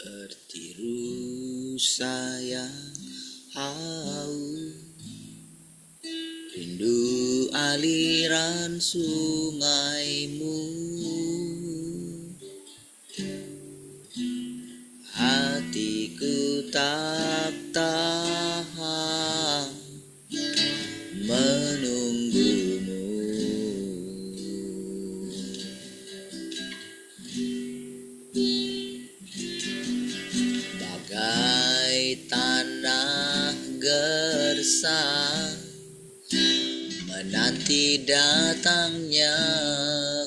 Seperti rusa yang haus, rindu aliran sungaimu. Hatiku tak tahan menunggumu. Bagai tanah gersang menanti datangnya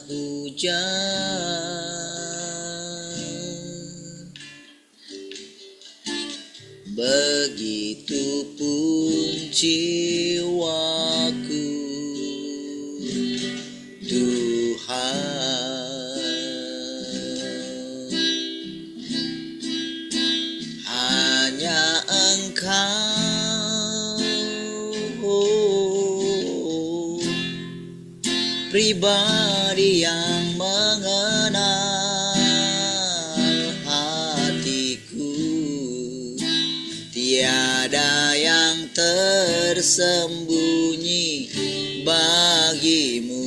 hujan, begitupun jiwaku, Tuhan. Hanya Engkau, pribadi yang mengenal hatiku. Tiada yang tersembunyi bagimu.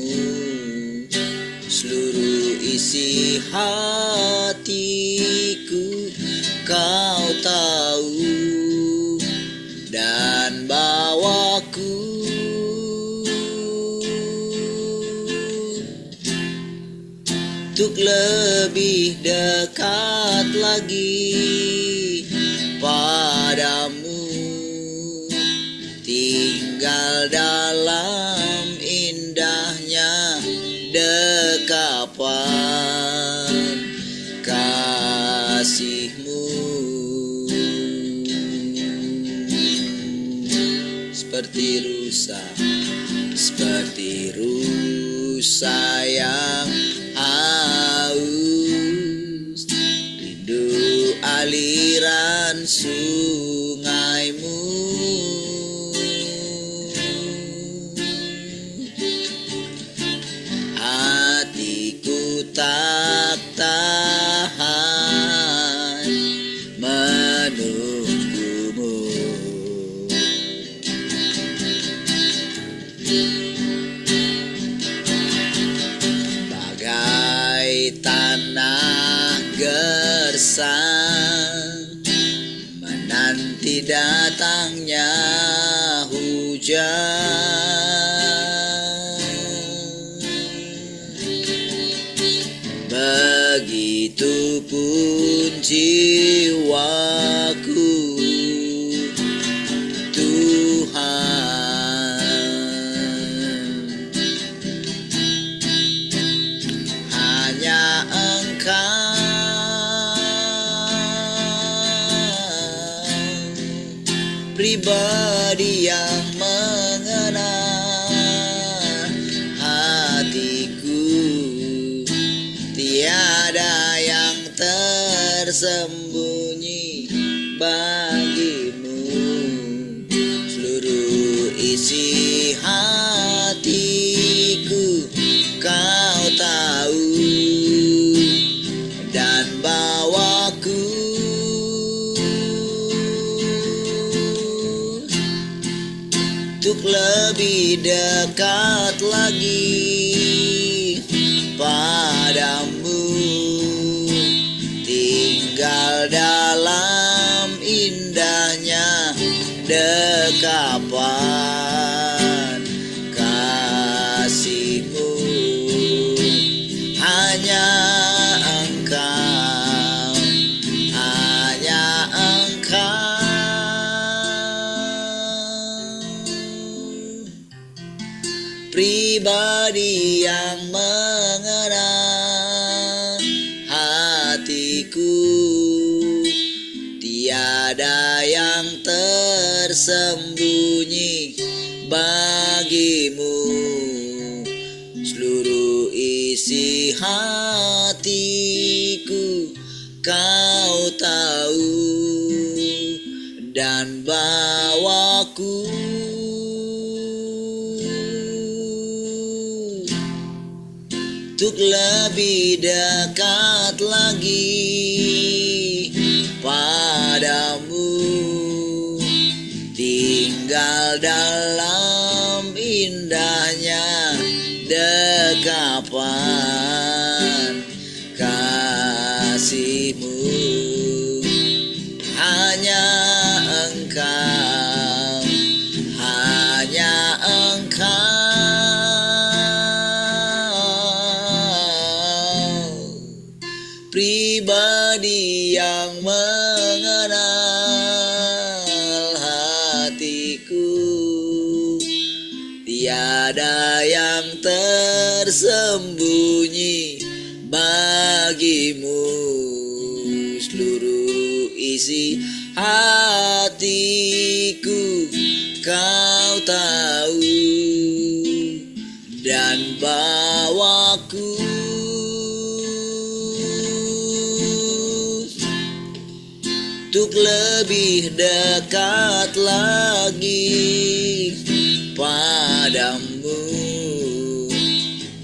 Seluruh isi hatiku Kau tahu, dan bawaku untuk lebih dekat lagi padamu, tinggal dalam indahnya dekapan kasih-Mu. Seperti rusa yang haus, rindu aliran sungaimu. Hatiku tak tahan menunggumu. Bagai tanah gersang menanti datangnya hujan, begitupun jiwaku, Tuhan. Hanya Engkau, pribadi yang mengenal hatiku. Tiada yang tersembunyi bagimu. Seluruh isi hatiku Kau tahu, dan bawaku untuk lebih dekat lagi padamu, tinggal dalam indahnya dekapan kasih-Mu. Hanya Engkau, pribadi yang mengenal hatiku. Tiada yang tersembunyi bagimu. Seluruh isi hatiku Kau tahu, dan bawaku untuk lebih dekat lagi padamu, tinggal dalam indahnya dekapan kasih-Mu. Hanya Engkau, hanya Engkau, pribadi yang mengenal hatiku. Tiada yang tersembunyi bagimu, seluruh isi hatiku Kau tahu, dan bawaku untuk lebih dekat lagi padamu,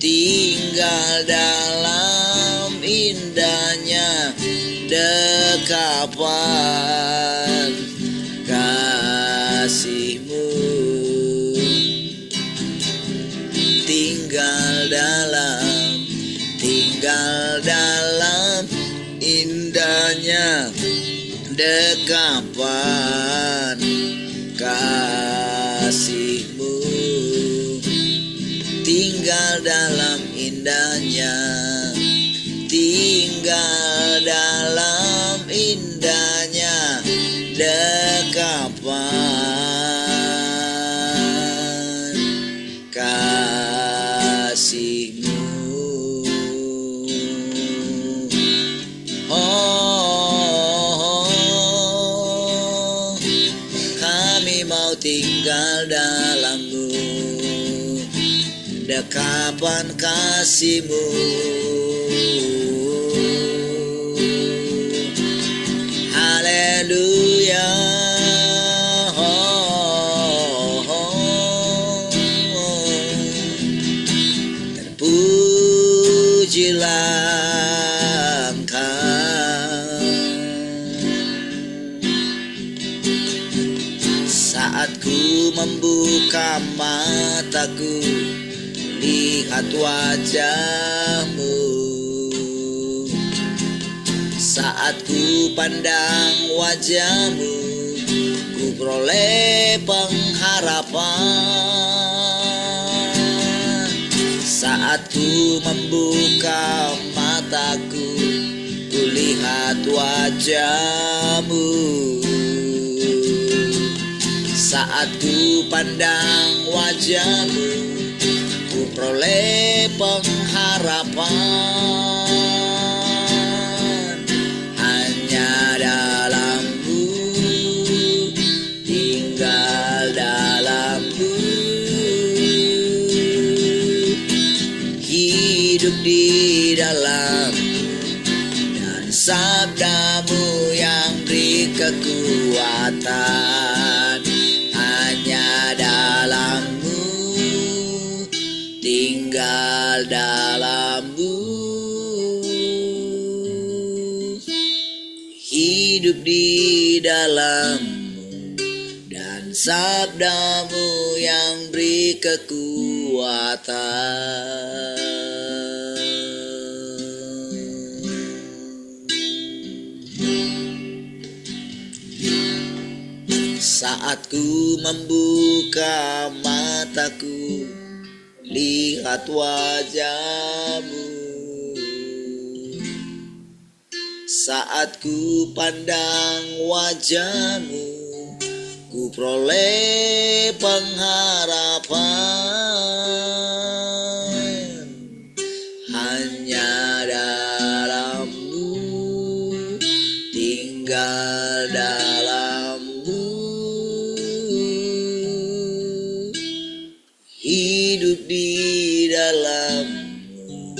tinggal dalam indahnya dekapan kasih-Mu. Tinggal dalam indahnya dekapan kasih-Mu, tinggal dalam indahnya, tinggal dalam indahnya dekapan kasih-Mu. Mau tinggal dalam-Mu, dekapan kasih-Mu. Haleluya, terpujilah Engkau. Saat ku membuka mataku, lihat wajah-Mu. Saat ku pandang wajah-Mu, ku peroleh pengharapan. Saat ku membuka mataku, ku lihat wajah-Mu. Saat ku pandang wajah-Mu, ku peroleh pengharapan. Hanya dalam-Mu, tinggal dalam-Mu, hidup di dalam-Mu, dan sabda-Mu yang beri kekuatan. Hanya dalam-Mu, tinggal dalam-Mu, hidup di dalam-Mu, dan sabda-Mu yang beri kekuatan. Saat ku membuka mataku, lihat wajah-Mu. Saat ku pandang wajah-Mu, ku peroleh pengharapan. Hanya dalam-Mu, tinggal dalam-Mu, hidup di dalam-Mu,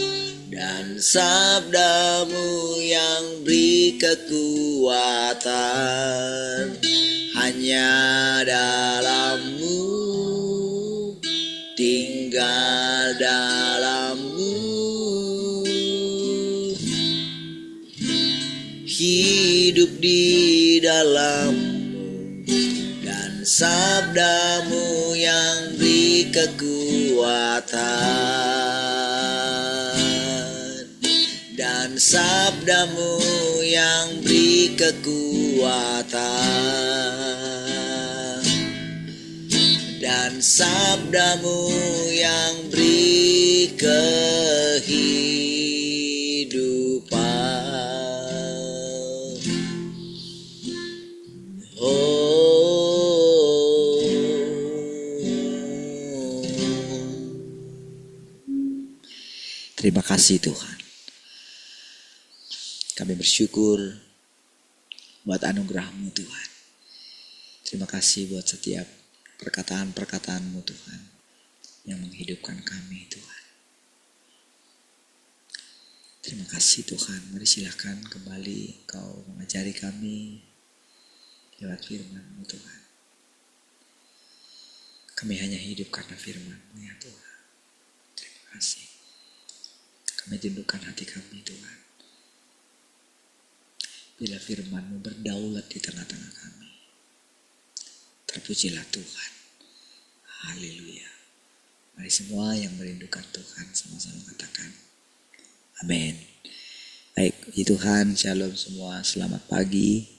dan sabda-Mu yang beri kekuatan. Hanya dalam-Mu, tinggal dalam-Mu, hidup hidup di dalammu, dan sabdamu yang beri kekuatan, dan sabdamu yang beri kekuatan, dan sabdamu yang beri kehidupan. Oh, terima kasih Tuhan. Kami bersyukur buat anugerah-Mu Tuhan. Terima kasih buat setiap perkataan-perkataan-Mu Tuhan yang menghidupkan kami Tuhan. Terima kasih Tuhan. Mari silakan kembali Kau mengajari kami lewat firman-Mu Tuhan. Kami hanya hidup karena firman-Mu ya Tuhan. Terima kasih. Kami tundukkan hati kami Tuhan. Bila firman-Mu berdaulat di tengah-tengah kami. Terpujilah Tuhan. Haleluya. Mari semua yang merindukan Tuhan sama-sama katakan amin. Baik, puji Tuhan, shalom semua, selamat pagi.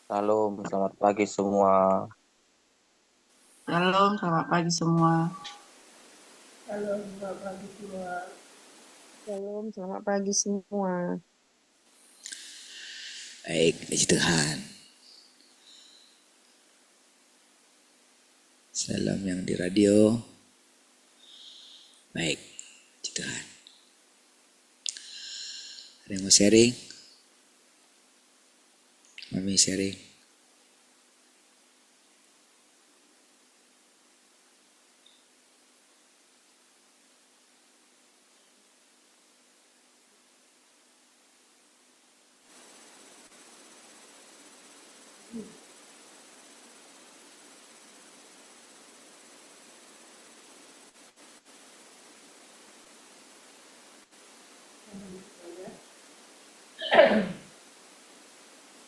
Shalom, selamat pagi semua. Shalom, selamat pagi semua. Halo, selamat pagi semua. Shalom, selamat pagi semua. Baik, puji Tuhan. Salam yang di radio. Baik, puji Tuhan. Ada yang mau sharing? Mami sharing.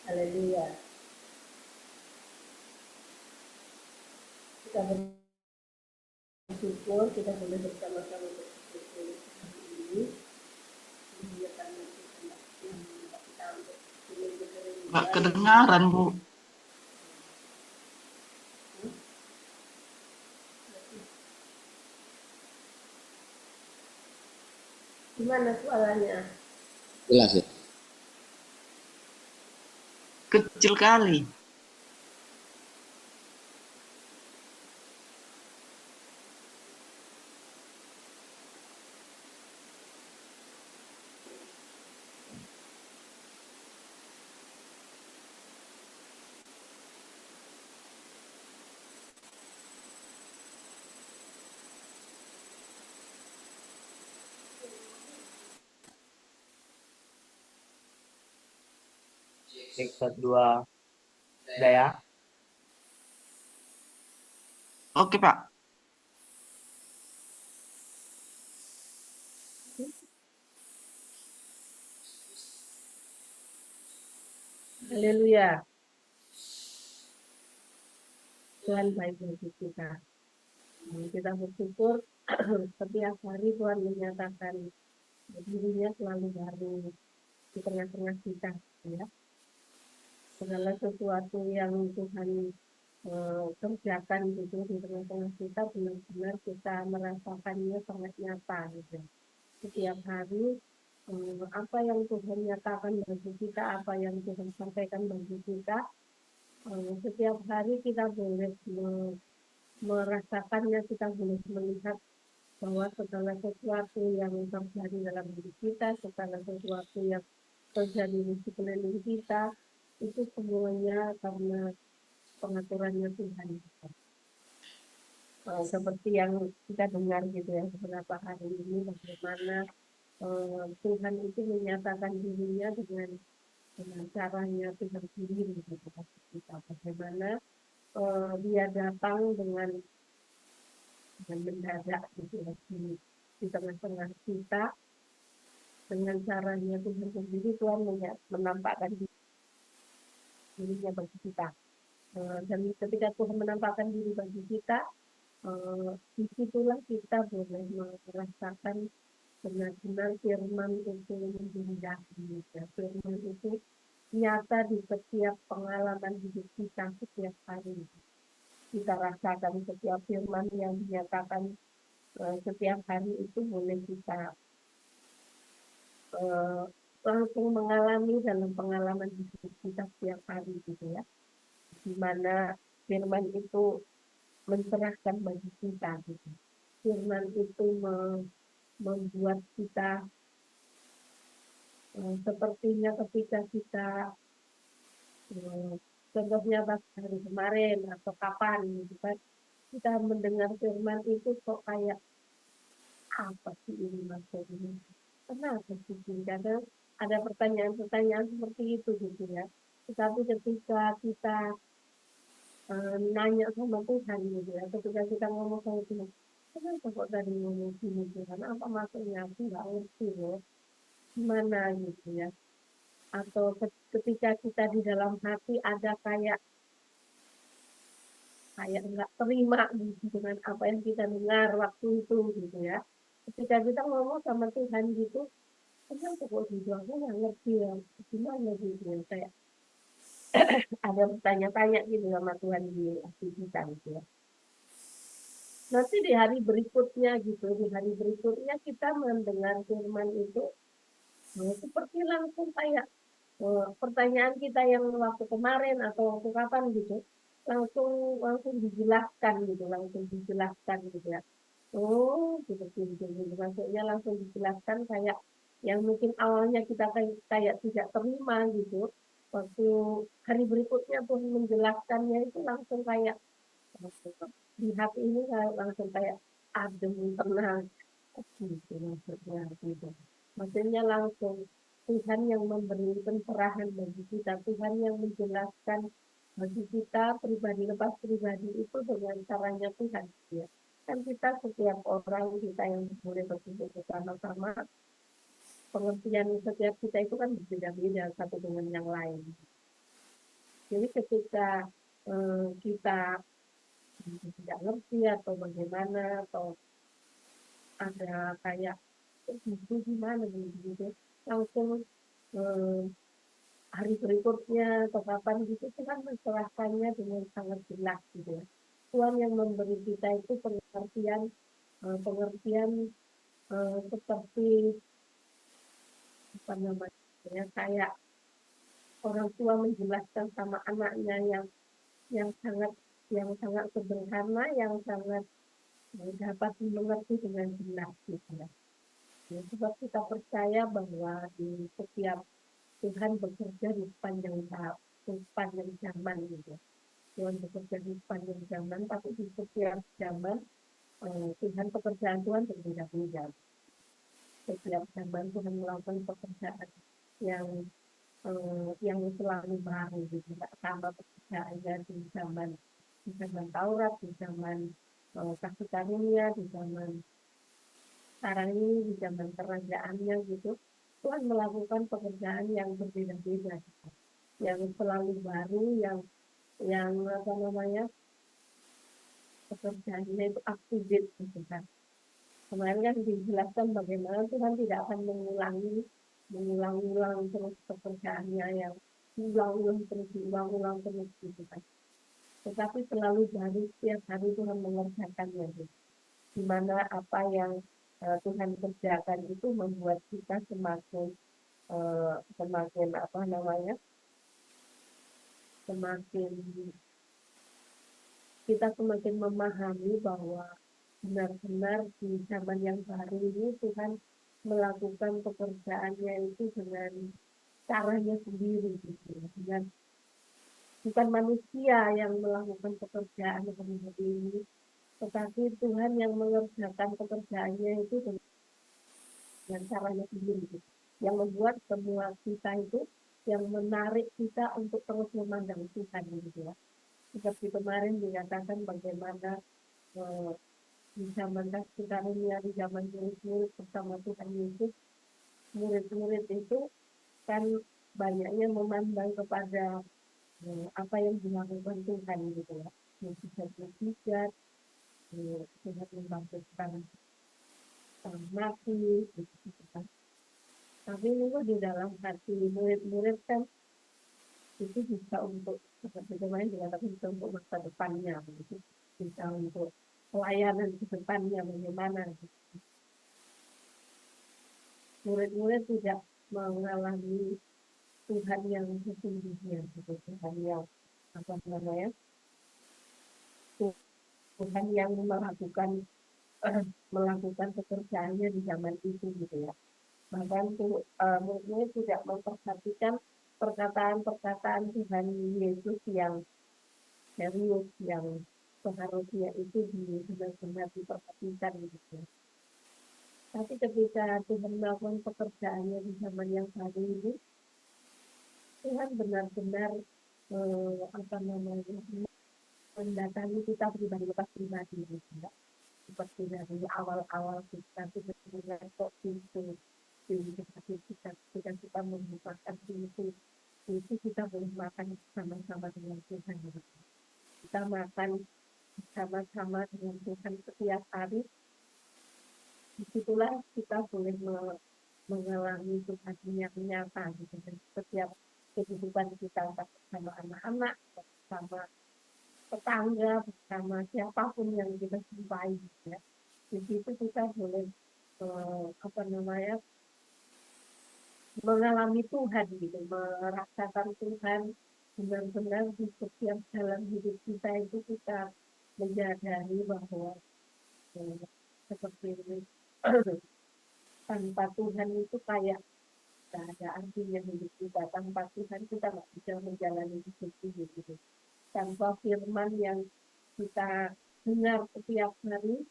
Haleluya. Kita bersyukur, kita boleh bersama-sama bersyukur hari ini. Ini karena Tuhan yang membuat kita untuk dengerin Nggak kedengaran, Bu. Gimana suaranya? Jelas ya? Kecil kali. Cek 1, 2. Udah ya? Oke, Pak. Haleluya. Tuhan baik bagi kita. Kita bersyukur setiap hari Tuhan menyatakan dirinya selalu baru di tengah-tengah kita. Ya. Segala sesuatu yang Tuhan kerjakan gitu di tengah-tengah kita benar-benar kita merasakannya sangat nyata gitu. Setiap hari apa yang Tuhan nyatakan bagi kita, apa yang Tuhan sampaikan bagi kita, setiap hari kita boleh merasakannya, kita boleh melihat bahwa segala sesuatu yang terjadi dalam diri kita, segala sesuatu yang terjadi di sekeliling kita, itu semuanya karena pengaturannya Tuhan. Seperti yang kita dengar gitu ya beberapa hari ini, bagaimana Tuhan itu menyatakan dirinya dengan caranya Tuhan sendiri gitu kita. Bagaimana dia datang dengan mendadak gitu ya, di tengah-tengah kita dengan caranya Tuhan sendiri. Tuhan menampakkan dirinya bagi kita. Dan ketika Tuhan menampakkan diri bagi kita, disitulah kita boleh merasakan benar-benar firman itu menjadi ya. Firman itu nyata di setiap pengalaman hidup kita setiap hari. Kita rasakan setiap firman yang dinyatakan setiap hari itu boleh kita langsung mengalami dalam pengalaman hidup kita setiap hari gitu ya, di mana firman itu mencerahkan bagi kita gitu. Firman itu membuat kita sepertinya ketika kita contohnya hari kemarin atau kapan gitu kan, kita mendengar firman itu kok kayak apa sih ini maksudnya, kenapa sih, kadang ada pertanyaan-pertanyaan seperti itu gitu ya. Tetapi ketika kita nanya sama Tuhan gitu ya, ketika kita ngomong sama Tuhan, kenapa kok tadi ngomong gini Tuhan, apa maksudnya, aku nggak ngerti loh, gimana gitu ya. Atau ketika kita di dalam hati ada kayak nggak terima gitu dengan apa yang kita dengar waktu itu gitu ya. Ketika kita ngomong sama Tuhan gitu, kenapa kok gitu, aku nggak ngerti ya, gimana gitu ya, kayak ada bertanya-tanya gitu sama Tuhan di hati kita gitu ya. Nanti di hari berikutnya gitu, di hari berikutnya kita mendengar firman itu seperti langsung kayak pertanyaan kita yang waktu kemarin atau waktu kapan gitu, langsung dijelaskan gitu ya. Oh gitu, maksudnya langsung dijelaskan, kayak yang mungkin awalnya kita kayak tidak terima gitu, waktu hari berikutnya Tuhan menjelaskannya itu langsung kayak di hati ini langsung kayak adem, tenang gitu maksudnya gitu. Maksudnya langsung Tuhan yang memberi pencerahan bagi kita, Tuhan yang menjelaskan bagi kita pribadi lepas pribadi itu dengan caranya Tuhan ya. Kan kita setiap orang kita yang boleh berkumpul bersama-sama, pengertian setiap kita itu kan berbeda-beda satu dengan yang lain. Jadi ketika kita tidak ngerti atau bagaimana, atau ada kayak itu gimana gitu, langsung hari berikutnya atau kapan gitu, Tuhan mencerahkannya dengan sangat jelas gitu ya. Tuhan yang memberi kita itu pengertian seperti apa namanya, kayak orang tua menjelaskan sama anaknya yang sangat sederhana, yang sangat dapat dimengerti dengan jelas gitu ya. Ya, sebab kita percaya bahwa di setiap Tuhan bekerja di sepanjang zaman gitu. Tuhan bekerja di sepanjang zaman, tapi di setiap zaman Tuhan, pekerjaan Tuhan berbeda-beda. Setiap zaman Tuhan melakukan pekerjaan yang selalu baru gitu. Tidak sama pekerjaannya di zaman Taurat, di zaman kasih karunia, di zaman sekarang ini, di zaman kerajaannya gitu. Tuhan melakukan pekerjaan yang berbeda-beda gitu. Yang selalu baru, yang apa namanya, pekerjaannya itu up to date gitu kan. Kemarin kan dijelaskan bagaimana Tuhan tidak akan mengulang-ulang terus pekerjaannya yang diulang-ulang terus gitu kan. Tetapi selalu baru, setiap hari Tuhan mengerjakannya gitu. Di mana apa yang Tuhan kerjakan itu membuat kita semakin apa namanya, kita semakin memahami bahwa benar-benar di zaman yang baru ini Tuhan melakukan pekerjaannya itu dengan caranya sendiri gitu. Dengan bukan manusia yang melakukan pekerjaan seperti ini, tetapi Tuhan yang mengerjakan pekerjaannya itu dengan caranya sendiri gitu. Yang membuat semua kita itu, yang menarik kita untuk terus memandang Tuhan gitu ya. seperti kemarin dikatakan bagaimana di zaman kasih karunia, di zaman murid-murid bersama Tuhan Yesus, murid-murid itu kan banyaknya memandang kepada apa yang dilakukan Tuhan gitu ya, mujizat-mujizat, Tuhan membangkitkan mati, gitu kan. Tapi juga di dalam hati murid-murid kan itu bisa untuk seperti kemarin dikatakan bisa untuk masa depannya, begitu, bisa untuk pelayanan ke depannya bagaimana. Murid-murid tidak mengalami Tuhan yang sesungguhnya, gitu. Tuhan yang apa namanya, Tuhan yang melakukan pekerjaannya di zaman itu gitu ya. Bahkan murid-murid tidak memperhatikan perkataan-perkataan Tuhan Yesus yang serius, yang seharusnya itu benar-benar diperhatikan gitu ya. Tapi ketika Tuhan melakukan pekerjaannya di zaman yang baru ini, Tuhan benar-benar apa namanya, mendatangi kita pribadi gitu ya. Seperti dari awal-awal kita benar-benar kok pintu hati kita, ketika kita membukakan pintu itu kita boleh makan sama-sama dengan Tuhan. Kita makan sama-sama dengan Tuhan setiap hari. Disitulah kita boleh mengalami Tuhan yang nyata gitu. Dan setiap kehidupan kita bersama anak-anak, bersama tetangga, bersama siapapun yang kita jumpai ya. Di situ kita boleh apa namanya, mengalami Tuhan gitu, merasakan Tuhan benar-benar di setiap dalam hidup kita itu kita menyadari bahwa seperti ini tanpa Tuhan itu kayak tidak ada artinya hidup kita. Tanpa Tuhan kita nggak bisa menjalani hidup ini gitu. Tanpa firman yang kita dengar setiap hari,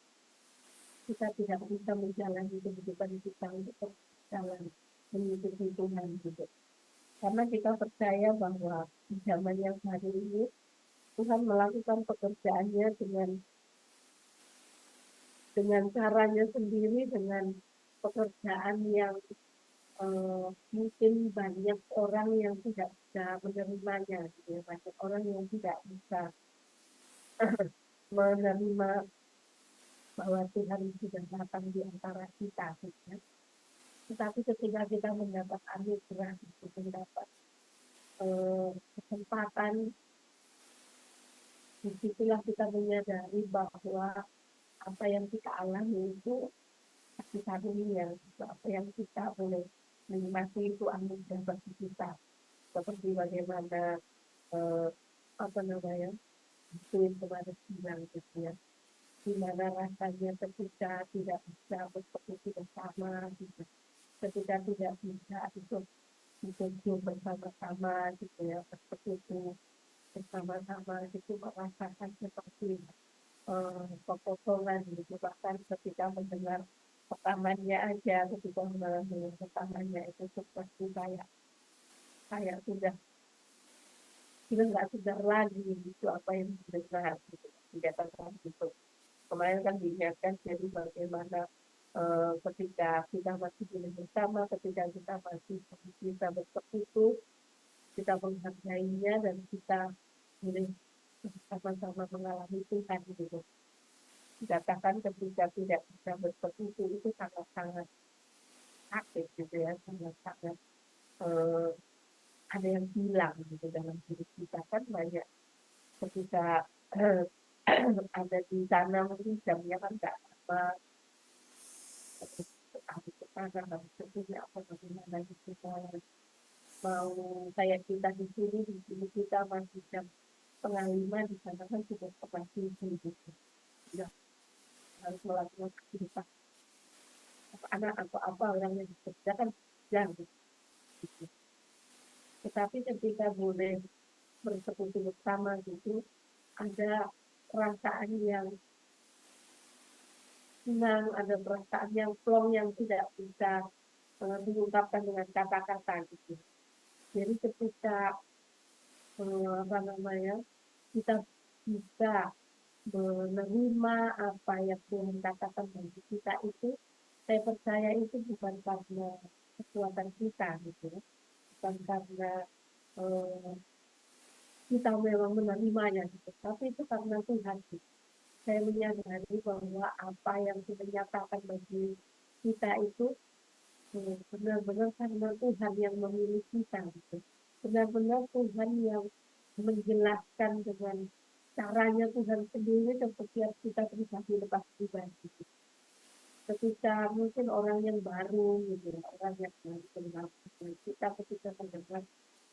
kita tidak bisa menjalani kehidupan kita untuk berjalan mengikuti Tuhan gitu. Karena kita percaya bahwa di zaman yang baru ini Tuhan melakukan pekerjaannya dengan caranya sendiri, dengan pekerjaan yang mungkin banyak orang yang tidak bisa menerimanya, gitu ya. Banyak orang yang tidak bisa menerima bahwa Tuhan sudah datang di antara kita. Gitu ya. Tetapi ketika kita mendapat anugerah, mendapat kesempatan, disitulah kita menyadari bahwa apa yang kita alami itu kasih karunia, apa yang kita boleh menikmati itu anugerah bagi kita. Seperti bagaimana apa namanya, itu kemarin bilang gitu ya, gimana rasanya ketika tidak bisa bersekutu bersama, gitu. Ketika tidak bisa itu bersama-sama gitu ya, bersekutu bersama-sama itu merasakan seperti kekosongan gitu. Bahkan ketika mendengar rekamannya aja, ketika mendengar rekamannya itu seperti kayak sudah kita nggak sadar lagi gitu apa yang didengar gitu. Dikatakan gitu. Kemarin kan diingatkan jadi bagaimana ketika kita masih boleh bersama, ketika kita masih bisa bersekutu, kita menghargainya dan kita boleh sama-sama mengalami Tuhan gitu. Dikatakan ketika tidak bisa bersekutu itu sangat-sangat sakit gitu ya, sangat-sangat ada yang hilang gitu dalam hidup kita. Kan banyak ketika ada di sana mungkin jamnya kan nggak sama, harus ke sana, harus ke sini, apa bagaimana gitu. Mau kayak kita di sini kita masih jam 4:30, di sana kan sudah setengah 7 gitu. Ya, harus melakukan aktivitas anak atau apa orang yang dikerjakan jarang gitu. Tetapi ketika boleh bersekutu bersama gitu, ada perasaan yang senang, ada perasaan yang plong yang tidak bisa diungkapkan dengan kata-kata gitu. Jadi ketika apa namanya, kita bisa menerima apa yang Tuhan katakan bagi kita itu, saya percaya itu bukan karena kekuatan kita gitu ya. Bukan karena kita memang menerimanya gitu, tapi itu karena Tuhan gitu. Saya menyadari bahwa apa yang Tuhan nyatakan bagi kita itu benar-benar karena Tuhan yang memilih kita gitu. Benar-benar Tuhan yang menjelaskan dengan caranya Tuhan sendiri dan setiap kita pribadi lepas pribadi. Ketika mungkin orang yang baru gitu, orang yang baru kenal kita ketika mendengar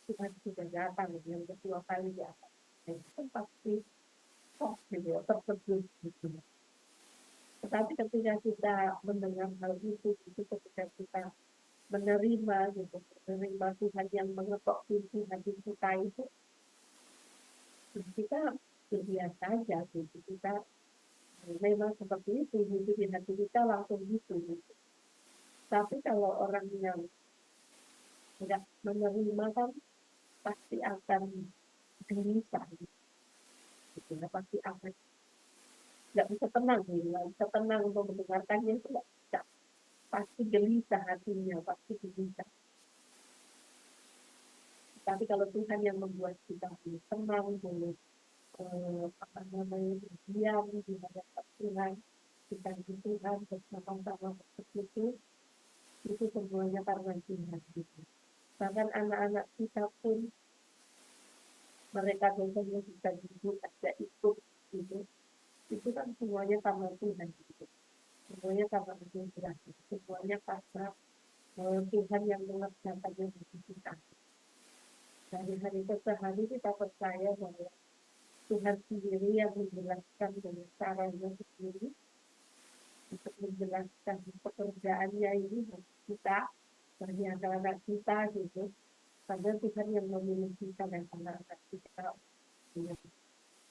Tuhan sudah datang yang kedua kali di atas, itu pasti kok gitu ya, terkejut gitu. Tetapi ketika kita mendengar hal itu ketika kita menerima gitu, menerima Tuhan yang mengetok pintu hati kita itu, kita biasa aja gitu. Kita memang seperti itu gitu, di hati kita langsung gitu. Tapi kalau orang yang tidak menerima kan pasti akan gelisah gitu, pasti akan nggak bisa tenang gitu, nggak bisa tenang untuk mendengarkannya, itu nggak bisa, pasti gelisah hatinya, pasti gelisah. Tapi kalau Tuhan yang membuat kita tenang, boleh diam di hadapan Tuhan, kita di Tuhan bersama-sama bersekutu, itu semuanya karena Tuhan gitu. Bahkan anak-anak kita pun mereka biasanya bisa duduk ada ikut gitu, itu kan semuanya karena Tuhan gitu. Semuanya karena anugerah, semuanya karena Tuhan yang mengerjakannya bagi kita. Dari hari ke hari kita percaya bahwa Tuhan sendiri yang menjelaskan dengan caranya sendiri untuk menjelaskan pekerjaannya ini bagi kita, bagi anak-anak kita gitu. Karena Tuhan yang memilih kita dan anak-anak kita dengan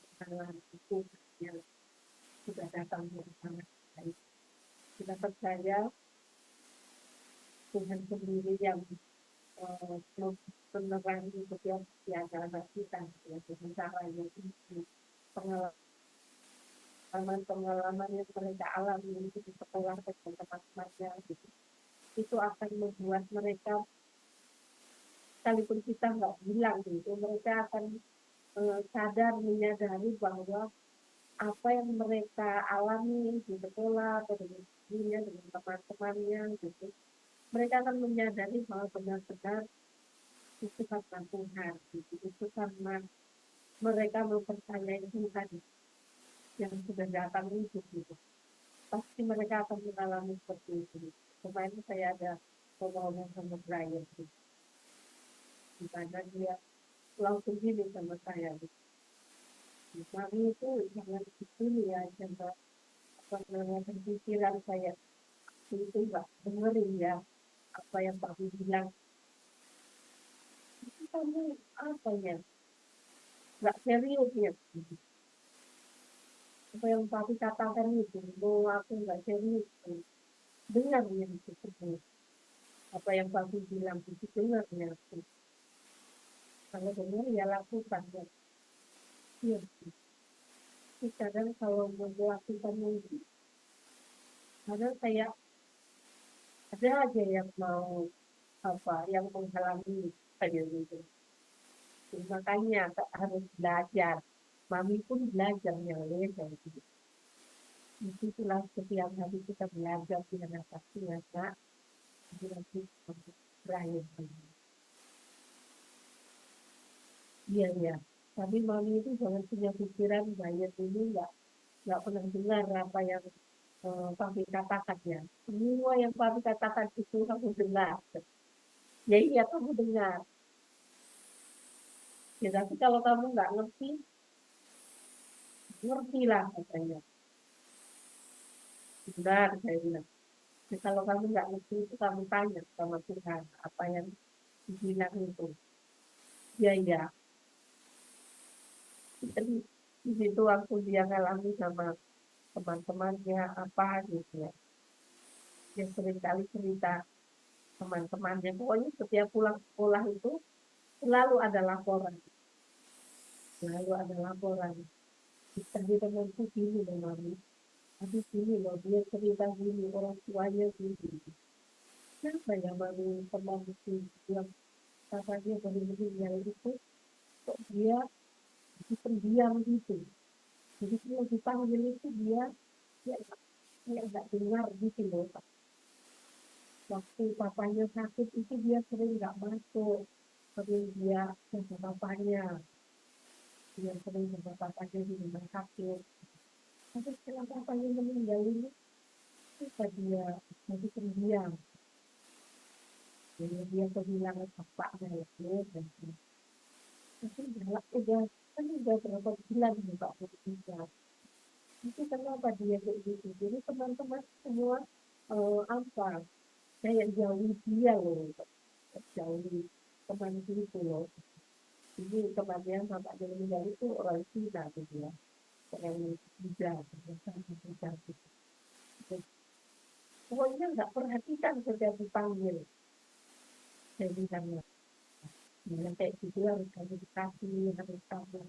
kesalahan itu yang sudah datang dari sangat baik. Kita percaya Tuhan sendiri yang menerangi setiap anak-anak kita ya, dengan caranya itu, pengalaman yang mereka alami di sekolah dengan teman-temannya gitu. Itu akan membuat mereka, sekalipun kita nggak bilang gitu, mereka akan sadar, menyadari bahwa apa yang mereka alami di sekolah atau dengan dirinya, dengan teman-temannya gitu, mereka akan menyadari bahwa benar-benar itu karena Tuhan gitu. Itu karena mereka mempercayai Tuhan yang sudah datang itu gitu. Pasti mereka akan mengalami seperti itu. Kemarin saya ada ngomong sama Brian gitu, di mana dia langsung gini sama saya gitu. Mami itu jangan begini ya, jangan pikiran saya itu nggak dengerin ya apa yang Papi bilang. Itu kamu apa ya, nggak serius ya. Apa yang Papi katakan itu, bahwa aku nggak serius. Dengar yang itu semua. Apa yang Papi bilang itu dengar ya. Kalau dengar ya lakukan ya. Iya. Kadang kalau mau lakukan itu, kadang saya ada aja yang mau yang menghalangi kayak gitu. Makanya harus belajar. Mami pun belajar yang lain kayak gitu. Itulah setiap hari kita belajar dengan apa sih ya, Kak? Nanti berakhir. Iya ya. Tapi mami itu jangan punya pikiran banyak ini nggak pernah dengar apa yang Papi katakan ya. Semua yang Papi katakan itu kamu dengar. Ya iya kamu dengar. Ya tapi kalau kamu nggak ngerti, ngertilah katanya. Benar saya bilang. Ya, kalau kamu nggak ngerti itu kamu tanya sama Tuhan apa yang dibilang itu. Ya iya. Jadi di situ waktu dia ngalami sama teman-temannya apa gitu ya. Dia seringkali cerita teman-temannya. Pokoknya setiap pulang sekolah itu selalu ada laporan. lalu ada laporan, tadi temanku gini loh mami, tapi gini loh dia cerita gini, orang tuanya gini. Kenapa ya mami teman itu bilang katanya baru meninggal itu kok dia pendiam gitu. Jadi kalau dipanggil itu dia nggak dengar gitu loh. Waktu papanya sakit itu dia sering nggak masuk, sering dia sama papanya, dia sering sama papanya di rumah sakit. Tapi setelah papanya meninggal ini, apa dia jadi pendiam. Jadi dia kehilangan bapaknya ya. Tapi udah kan udah berapa bulan nih Pak meninggal. Itu kenapa dia kayak gitu? Jadi teman-teman semua apa kayak jauhi dia loh, jauhi teman itu loh. Jadi temannya bapaknya meninggal itu orang Cina gitu ya, orang Buddha, Buddha gitu. Pokoknya nggak perhatikan setiap dipanggil. Jadi karena kayak gitu harus kamu dikasih, harus kamu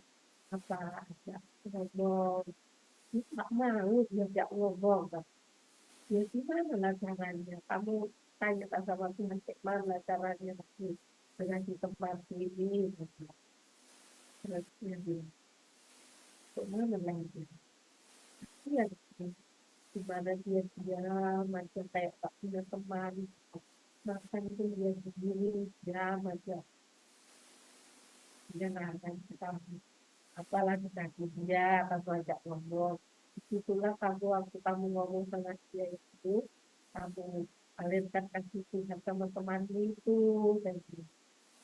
apa ada ngomong. Nggak mau diajak ngomong kan. Ya gimana lah caranya? Kamu tanya sama Tuhan mana caranya dengan si tempat ini. Terus dia bilang, kemana lagi? Iya, gimana dia macam kayak tak punya teman. Makan itu dia sendiri, diam aja. Dia nggak akan ketahui. Apalagi tadi dia, kamu ajak ngomong. Disitulah kamu, waktu kamu ngomong sama dia itu, kamu alirkan kasih Tuhan sama teman itu. Dan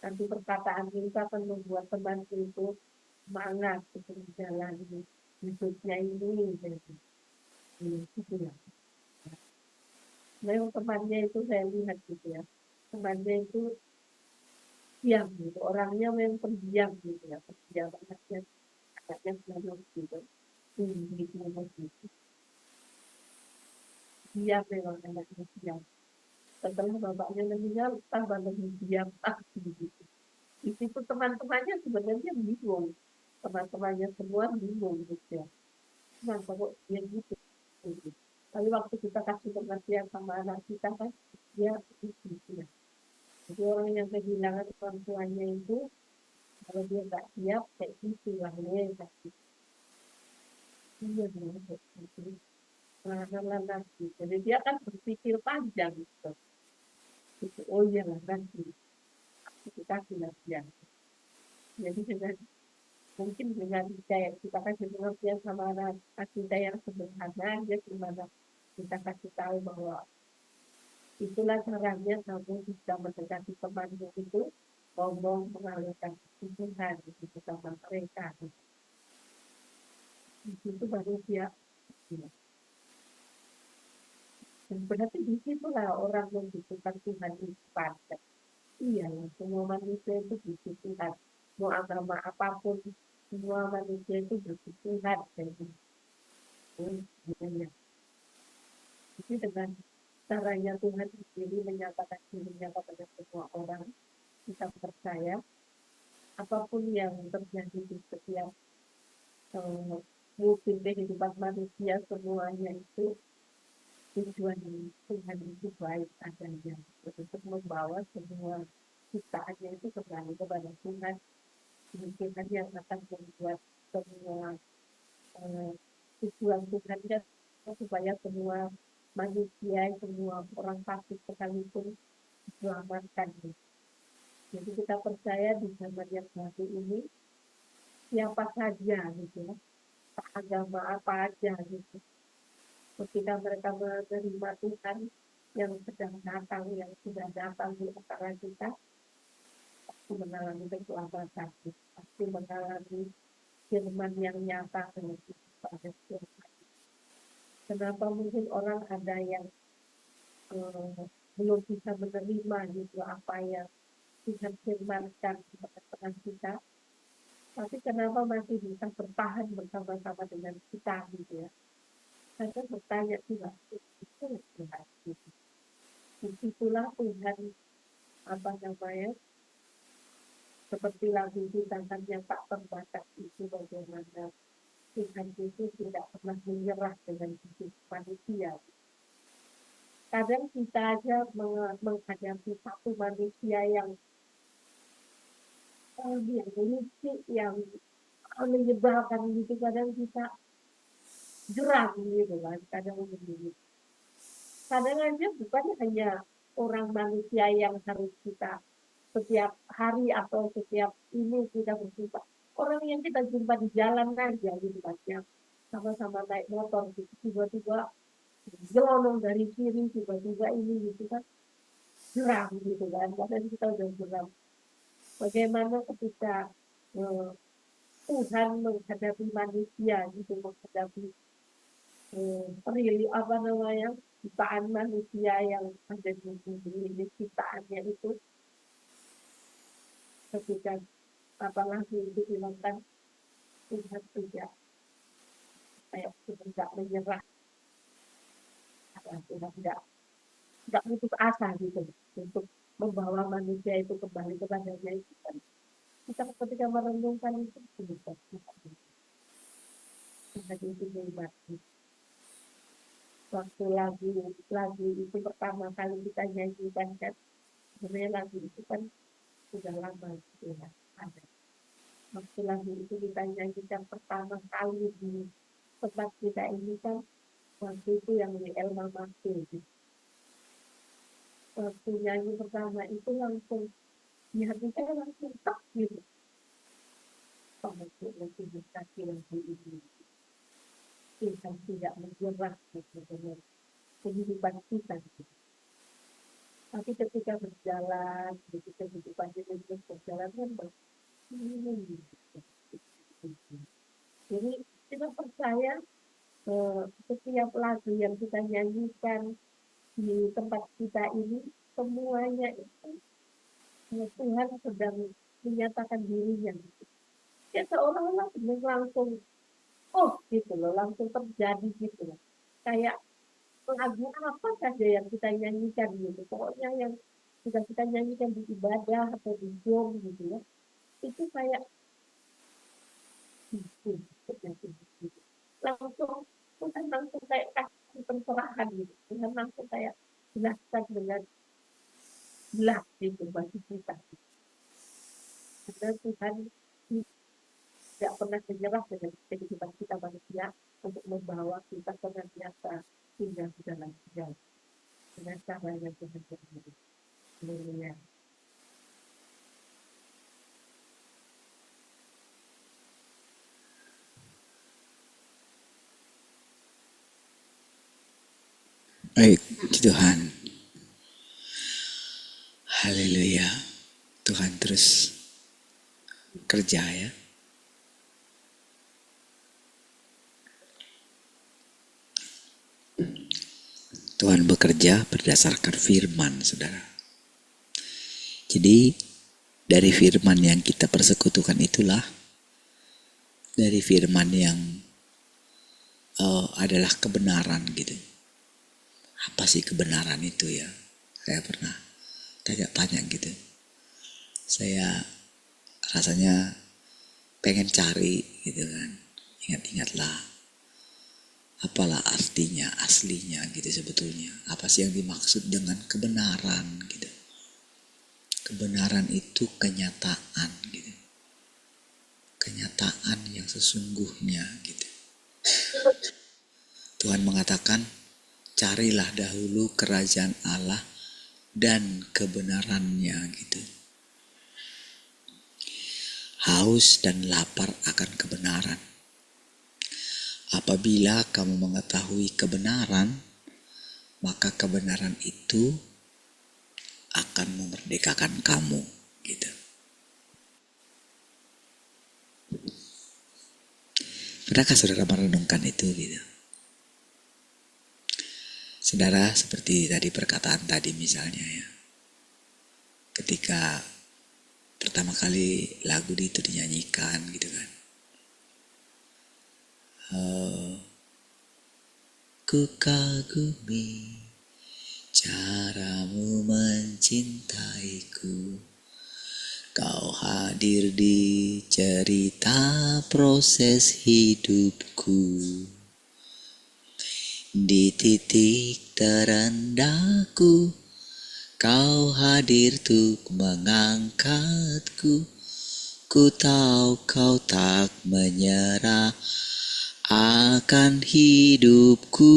nanti perkataan itu akan membuat teman itu semangat untuk menjalani hidupnya ini. Gitu ya. Memang temannya itu saya lihat gitu ya. Temannya itu diam gitu. Orangnya memang pendiam gitu ya. Pendiam anaknya selalu gitu. Gitu. Diam memang anaknya diam. Setelah bapaknya meninggal, tambah lebih diam gitu. Di situ teman-temannya sebenarnya bingung. Teman-temannya semua bingung gitu ya. Kenapa kok dia gitu? Tapi waktu kita kasih pengertian sama anak kita kan, dia gitu ya. Jadi orang yang kehilangan orang tuanya itu, kalau dia nggak siap, kayak gitu lah ya. Iya, gitu. Nanti. Jadi dia kan berpikir panjang gitu. Oh iya lah nanti kita sudah siap. Jadi mungkin dengan kayak kita kasih pengertian sama anak kita yang sederhana, dia gimana kita kasih tahu bahwa itulah caranya kamu bisa mendekati temanmu itu, ngomong mengalirkan hubungan gitu sama mereka. Itu baru dia. Dan berarti di situlah orang membutuhkan Tuhan itu pada. Iya, semua manusia itu butuh Tuhan. Mau agama apapun, semua manusia itu butuh Tuhan. Jadi dengan caranya Tuhan sendiri menyatakan dirinya kepada semua orang, kita percaya apapun yang terjadi di setiap mungkin kehidupan manusia semuanya itu tujuan Tuhan itu baik adanya untuk membawa semua ciptaannya itu kembali kepada Tuhan. Tuhan yang akan membuat semua tujuan Tuhannya supaya semua manusia, semua orang fasik sekalipun diselamatkan. Jadi kita percaya di zaman yang baru ini siapa saja gitu ya, agama apa aja gitu. Ketika mereka menerima Tuhan yang sedang datang, yang sudah datang di antara kita, pasti mengalami keselamatan, pasti mengalami firman yang nyata dengan pada Tuhan. Kenapa mungkin orang ada yang belum bisa menerima gitu apa yang Tuhan firmankan di tengah kita, tapi kenapa masih bisa bertahan bersama-sama dengan kita gitu ya? Saya bertanya juga, itu Tuhan gitu. Disitulah Tuhan apa namanya Seperti lagu Bintang yang tak terbatas itu, bagaimana Tuhan itu tidak pernah menyerah dengan hidup manusia. Kadang kita aja menghadapi satu manusia yang licik, yang menyebalkan gitu, kadang kita geram gitu kan, kadang begini. Kadang aja bukan hanya orang manusia yang harus kita setiap hari atau setiap ini kita berjumpa, orang yang kita jumpa di jalan aja gitu kan, yang sama-sama naik motor gitu, tiba-tiba gelonong dari kiri, tiba-tiba ini gitu kan, geram gitu kan, kadang kita udah geram. Bagaimana ketika Tuhan menghadapi manusia gitu, menghadapi apa namanya, ciptaan manusia yang ada di bumi ciptaannya itu, ketika apalagi itu bilangkan Tuhan tidak kayak tidak menyerah, Tuhan tidak putus asa gitu untuk membawa manusia itu kembali kepadanya itu kan. Kita ketika merenungkan itu bisa itu hebat. Waktu lagu itu pertama kali kita nyanyikan kan, sebenarnya lagu itu kan sudah lama gitu ya ada. Waktu lagu itu kita nyanyikan pertama kali di tempat kita ini kan, waktu itu yang di Elma Masih gitu. Waktu nyanyi pertama itu langsung di hati saya langsung tak gitu, untuk mencintai lagu ini. Tuhan tidak menyerah gitu dengan kehidupan kita gitu. Tapi ketika berjalan, ketika kehidupan kita berjalan kan jadi kita percaya setiap lagu yang kita nyanyikan di tempat kita ini, semuanya itu Tuhan sedang menyatakan dirinya. Ya seolah-olah langsung, oh gitu loh, langsung terjadi gitu loh. Kayak lagu apa saja yang kita nyanyikan gitu, pokoknya yang sudah kita nyanyikan di ibadah atau di Zoom gitu ya, itu kayak langsung Tuhan langsung kayak kasih pencerahan gitu, Tuhan langsung kayak jelaskan dengan jelas gitu bagi kita. Karena Tuhan tidak pernah menyerah dengan kehidupan kita manusia untuk membawa kita senantiasa tinggal di dalam jalan dengan cara yang Tuhan beri. Haleluya. Baik, puji Tuhan. Haleluya. Tuhan terus kerja ya. Tuhan bekerja berdasarkan firman, saudara. Jadi dari firman yang kita persekutukan itulah, dari firman yang adalah kebenaran gitu. Apa sih kebenaran itu ya? Saya pernah tanya-tanya gitu. Saya rasanya pengen cari gitu kan. Ingat-ingatlah, apalah artinya, aslinya gitu sebetulnya. Apa sih yang dimaksud dengan kebenaran gitu. Kebenaran itu kenyataan gitu. Kenyataan yang sesungguhnya gitu. Tuhan mengatakan, carilah dahulu kerajaan Allah dan kebenarannya gitu. Haus dan lapar akan kebenaran. Apabila kamu mengetahui kebenaran, maka kebenaran itu akan memerdekakan kamu gitu. Pernahkah saudara merenungkan itu gitu? Saudara, seperti tadi perkataan tadi misalnya ya, ketika pertama kali lagu itu dinyanyikan gitu kan, ku kagumi caramu mencintaiku, Kau hadir di cerita proses hidupku, di titik terendahku. Kau hadir untuk mengangkatku. Ku tahu kau tak menyerah akan hidupku.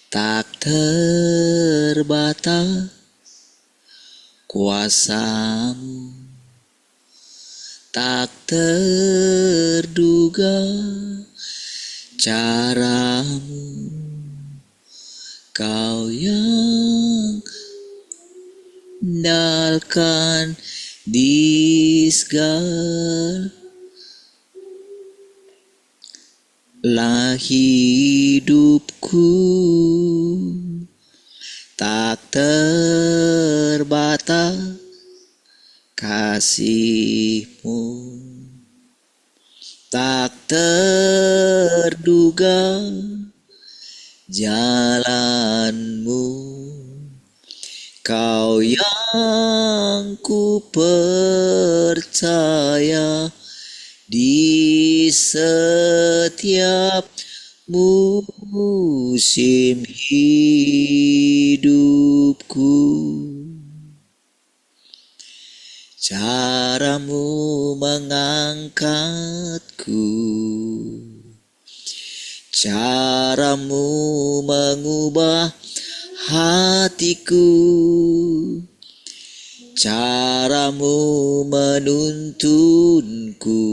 Tak terbatas kuasamu, tak terduga caramu. Kau yang andalkan di segala hidupku. Tak terbatas kasihmu, tak terduga jalanmu. Kau yang ku percaya di setiap musim hidupku. Caramu mengangkatku, caramu mengubah hatiku, caramu menuntunku.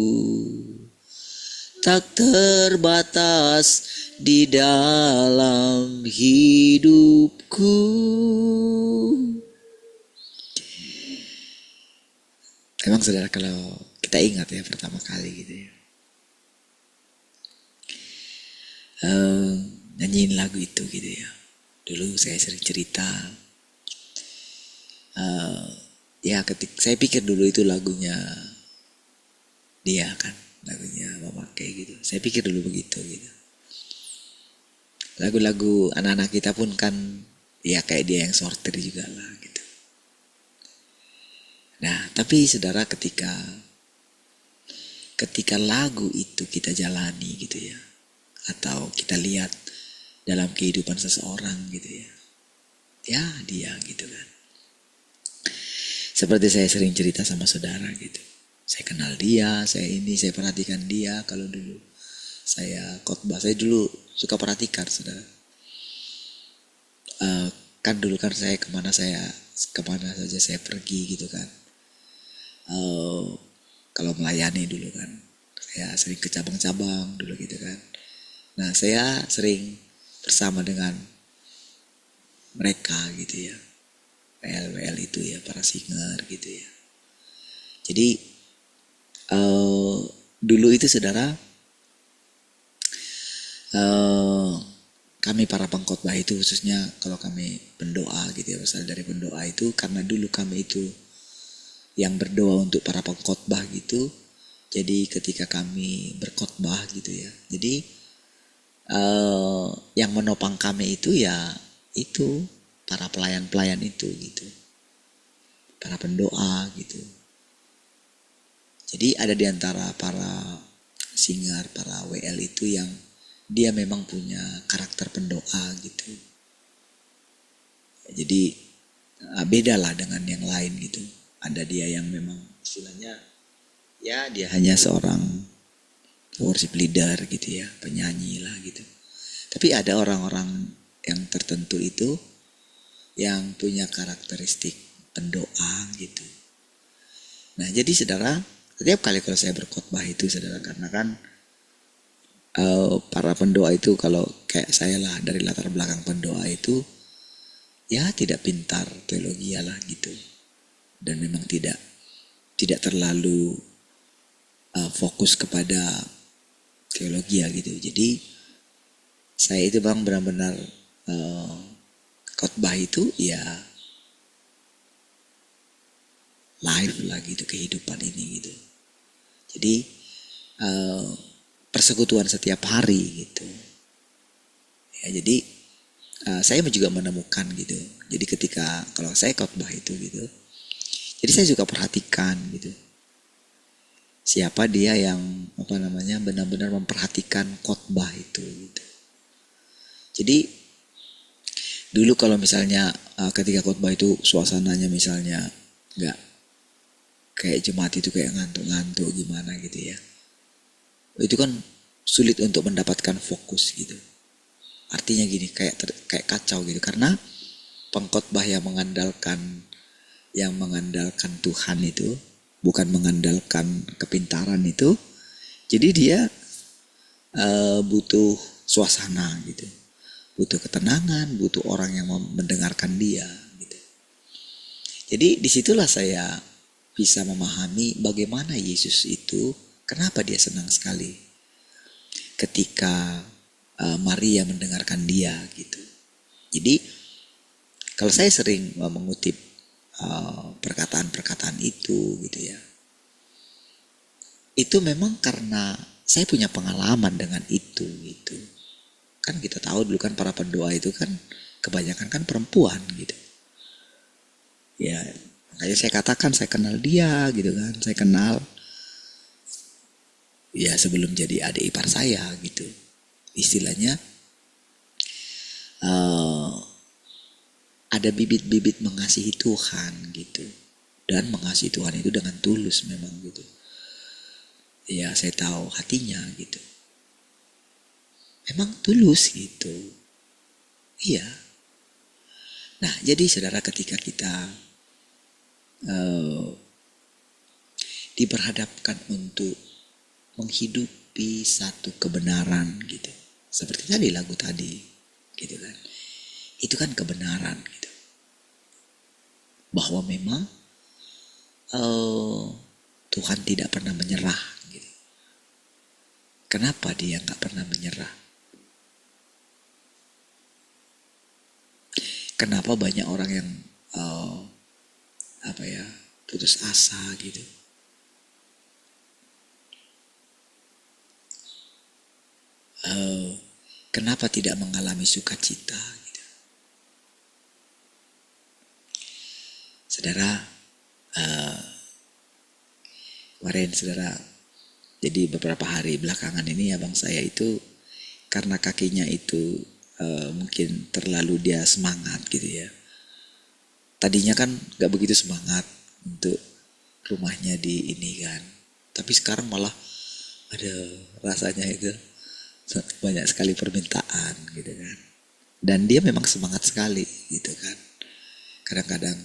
Tak terbatas di dalam hidupku. Emang saudara, kalau kita ingat ya pertama kali gitu ya, nyanyiin lagu itu gitu ya. Dulu saya sering cerita, ya saya pikir dulu itu lagunya dia kan, lagunya Mama kayak gitu. Saya pikir dulu begitu gitu. Lagu-lagu anak-anak kita pun kan ya kayak dia yang sortir juga lah gitu. Nah, tapi saudara, ketika lagu itu kita jalani gitu ya, atau kita lihat dalam kehidupan seseorang gitu ya, ya dia gitu kan. Seperti saya sering cerita sama saudara gitu. Saya kenal dia, saya perhatikan dia. Kalau dulu saya khotbah, saya dulu suka perhatikan saudara. Kan dulu kan saya kemana saja saya pergi gitu kan. Kalau melayani dulu kan, saya sering ke cabang-cabang dulu gitu kan. Nah, saya sering bersama dengan mereka gitu ya, WL itu ya, para singer gitu ya. Jadi dulu itu saudara, kami para pengkhotbah itu, khususnya kalau kami pendoa gitu ya, berasal dari pendoa itu, karena dulu kami itu yang berdoa untuk para pengkhotbah gitu. Jadi ketika kami berkhotbah gitu ya, jadi yang menopang kami itu ya itu para pelayan-pelayan itu gitu, para pendoa gitu. Jadi ada di antara para singer, para WL itu yang dia memang punya karakter pendoa gitu. Jadi beda lah dengan yang lain gitu. Ada dia yang memang istilahnya ya dia hanya seorang worship leader gitu ya, penyanyi lah gitu. Tapi ada orang-orang yang tertentu itu yang punya karakteristik pendoa gitu. Nah, jadi saudara, setiap kali kalau saya berkhotbah itu saudara, karena kan para pendoa itu kalau kayak saya lah, dari latar belakang pendoa itu ya tidak pintar teologi lah gitu, dan memang tidak terlalu fokus kepada teologi gitu. Jadi saya itu bang benar-benar khotbah itu ya live lah gitu, kehidupan ini gitu. Jadi persekutuan setiap hari gitu ya. Jadi saya juga menemukan gitu. Jadi ketika kalau saya khotbah itu gitu, Jadi saya juga perhatikan gitu. Siapa dia yang benar-benar memperhatikan khotbah itu gitu. Jadi dulu kalau misalnya ketika khotbah itu suasananya misalnya nggak kayak jemaat itu kayak ngantuk-ngantuk gimana gitu ya. Itu kan sulit untuk mendapatkan fokus gitu. Artinya gini, kayak kacau gitu, karena pengkhotbah yang mengandalkan Tuhan itu, bukan mengandalkan kepintaran itu, jadi dia butuh suasana gitu, butuh ketenangan, butuh orang yang mendengarkan dia gitu. Jadi disitulah saya bisa memahami bagaimana Yesus itu, kenapa dia senang sekali ketika Maria mendengarkan dia gitu. Jadi kalau saya sering mengutip perkataan-perkataan itu gitu ya, itu memang karena saya punya pengalaman dengan itu gitu. Kan kita tahu dulu kan para pendoa itu kan kebanyakan kan perempuan gitu. Ya, makanya saya katakan saya kenal dia gitu kan. Saya kenal ya sebelum jadi adik ipar saya gitu. Istilahnya ada bibit-bibit mengasihi Tuhan gitu. Dan mengasihi Tuhan itu dengan tulus memang gitu. Ya saya tahu hatinya gitu. Memang tulus gitu. Iya. Nah jadi saudara, ketika kita diperhadapkan untuk menghidupi satu kebenaran gitu, seperti tadi lagu tadi gitu kan, itu kan kebenaran gitu, bahwa memang Tuhan tidak pernah menyerah gitu. Kenapa dia nggak pernah menyerah? Kenapa banyak orang yang putus asa gitu? Kenapa tidak mengalami sukacita gitu? Saudara, kemarin saudara, jadi beberapa hari belakangan ini abang saya itu karena kakinya itu mungkin terlalu dia semangat gitu ya. Tadinya kan gak begitu semangat untuk rumahnya di ini kan, tapi sekarang malah ada rasanya itu banyak sekali permintaan gitu kan. Dan dia memang semangat sekali gitu kan. Kadang-kadang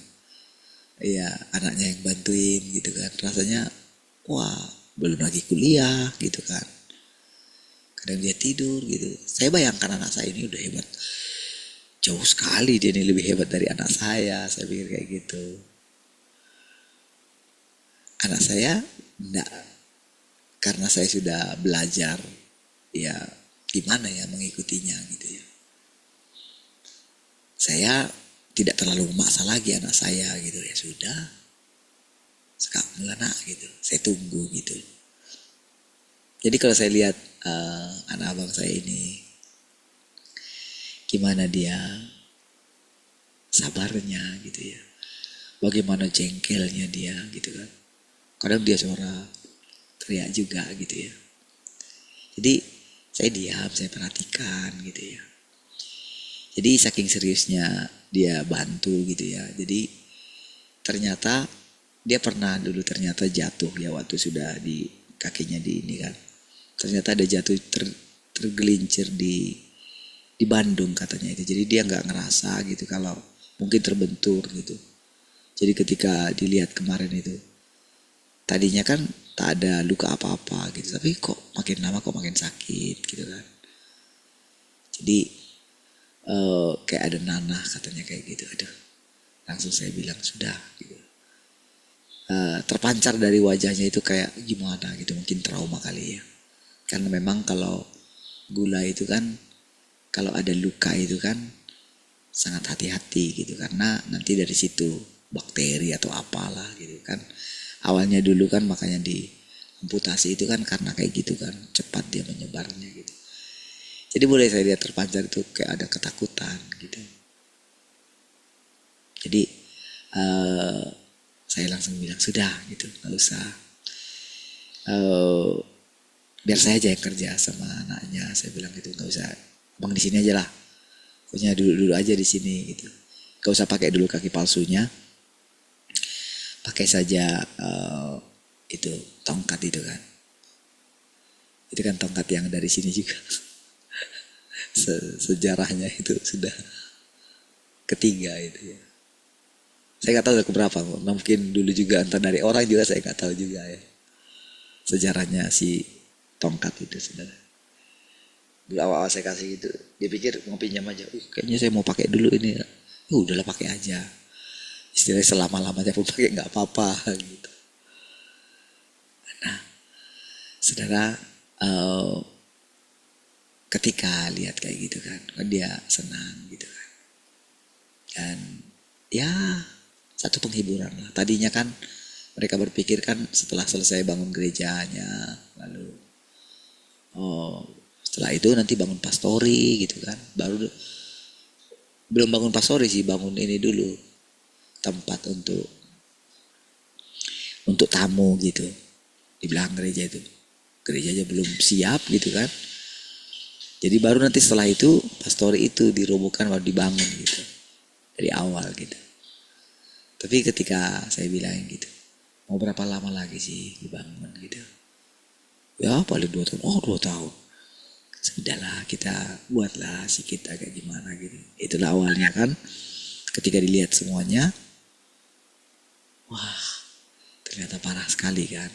ya anaknya yang bantuin gitu kan. Rasanya wah belum lagi kuliah gitu kan. Kadang dia tidur gitu. Saya bayangkan anak saya ini udah hebat. Jauh sekali dia ini, lebih hebat dari anak saya. Saya pikir kayak gitu. Anak saya enggak. Karena saya sudah belajar ya gimana ya mengikutinya gitu ya. Saya tidak terlalu memaksa lagi anak saya gitu ya, sudah. Sekarang anak gitu, saya tunggu gitu. Jadi kalau saya lihat anak abang saya ini, gimana dia sabarnya gitu ya, bagaimana jengkelnya dia gitu kan. Kadang dia suara teriak juga gitu ya. Jadi saya diam, saya perhatikan gitu ya. Jadi saking seriusnya dia bantu gitu ya. Jadi ternyata dia pernah dulu ternyata jatuh ya waktu sudah di kakinya di ini kan. Ternyata ada jatuh tergelincir di Bandung katanya itu. Jadi dia nggak ngerasa gitu kalau mungkin terbentur gitu. Jadi ketika dilihat kemarin itu, tadinya kan tak ada luka apa-apa gitu, tapi kok makin lama kok makin sakit gitu kan. Jadi kayak ada nanah katanya kayak gitu. Aduh, langsung saya bilang sudah gitu. Terpancar dari wajahnya itu kayak gimana gitu, mungkin trauma kali ya. Karena memang kalau gula itu kan, kalau ada luka itu kan sangat hati-hati gitu, karena nanti dari situ bakteri atau apalah gitu kan. Awalnya dulu kan makanya di amputasi itu kan karena kayak gitu kan, cepat dia menyebarnya gitu. Jadi boleh saya lihat terpancar itu kayak ada ketakutan gitu. Jadi Saya langsung bilang sudah gitu, nggak usah. Biar saya aja yang kerja sama anaknya. Saya bilang gitu, nggak usah. Abang di sini aja lah. Pokoknya duduk aja di sini gitu. Gak usah pakai dulu kaki palsunya. Pakai saja itu tongkat itu kan. Itu kan tongkat yang dari sini juga. Sejarahnya itu sudah ketiga itu ya. Saya nggak tahu udah keberapa. Mungkin dulu juga entah dari orang juga saya nggak tahu juga ya. Sejarahnya si tongkat itu saudara. Dulu awal-awal saya kasih gitu, dia pikir mau pinjam aja. Kayaknya saya mau pakai dulu ini. Udahlah pakai aja. Istilahnya selama-lamanya pun pakai nggak apa-apa gitu. Nah, saudara, ketika lihat kayak gitu kan dia senang gitu kan. Dan ya satu penghiburan lah. Tadinya kan mereka berpikir kan setelah selesai bangun gerejanya, lalu setelah itu nanti bangun pastori gitu kan. Baru belum bangun pastori sih, bangun ini dulu tempat untuk tamu gitu di belakang gereja itu. Gerejanya belum siap gitu kan. Jadi baru nanti setelah itu pastori itu dirobohkan baru dibangun gitu dari awal gitu. Tapi ketika saya bilang gitu, mau berapa lama lagi sih dibangun gitu? Ya paling 2 tahun. Oh 2 tahun. Sudahlah kita buatlah si kita kayak gimana gitu. Itulah awalnya kan. Ketika dilihat semuanya, wah ternyata parah sekali kan.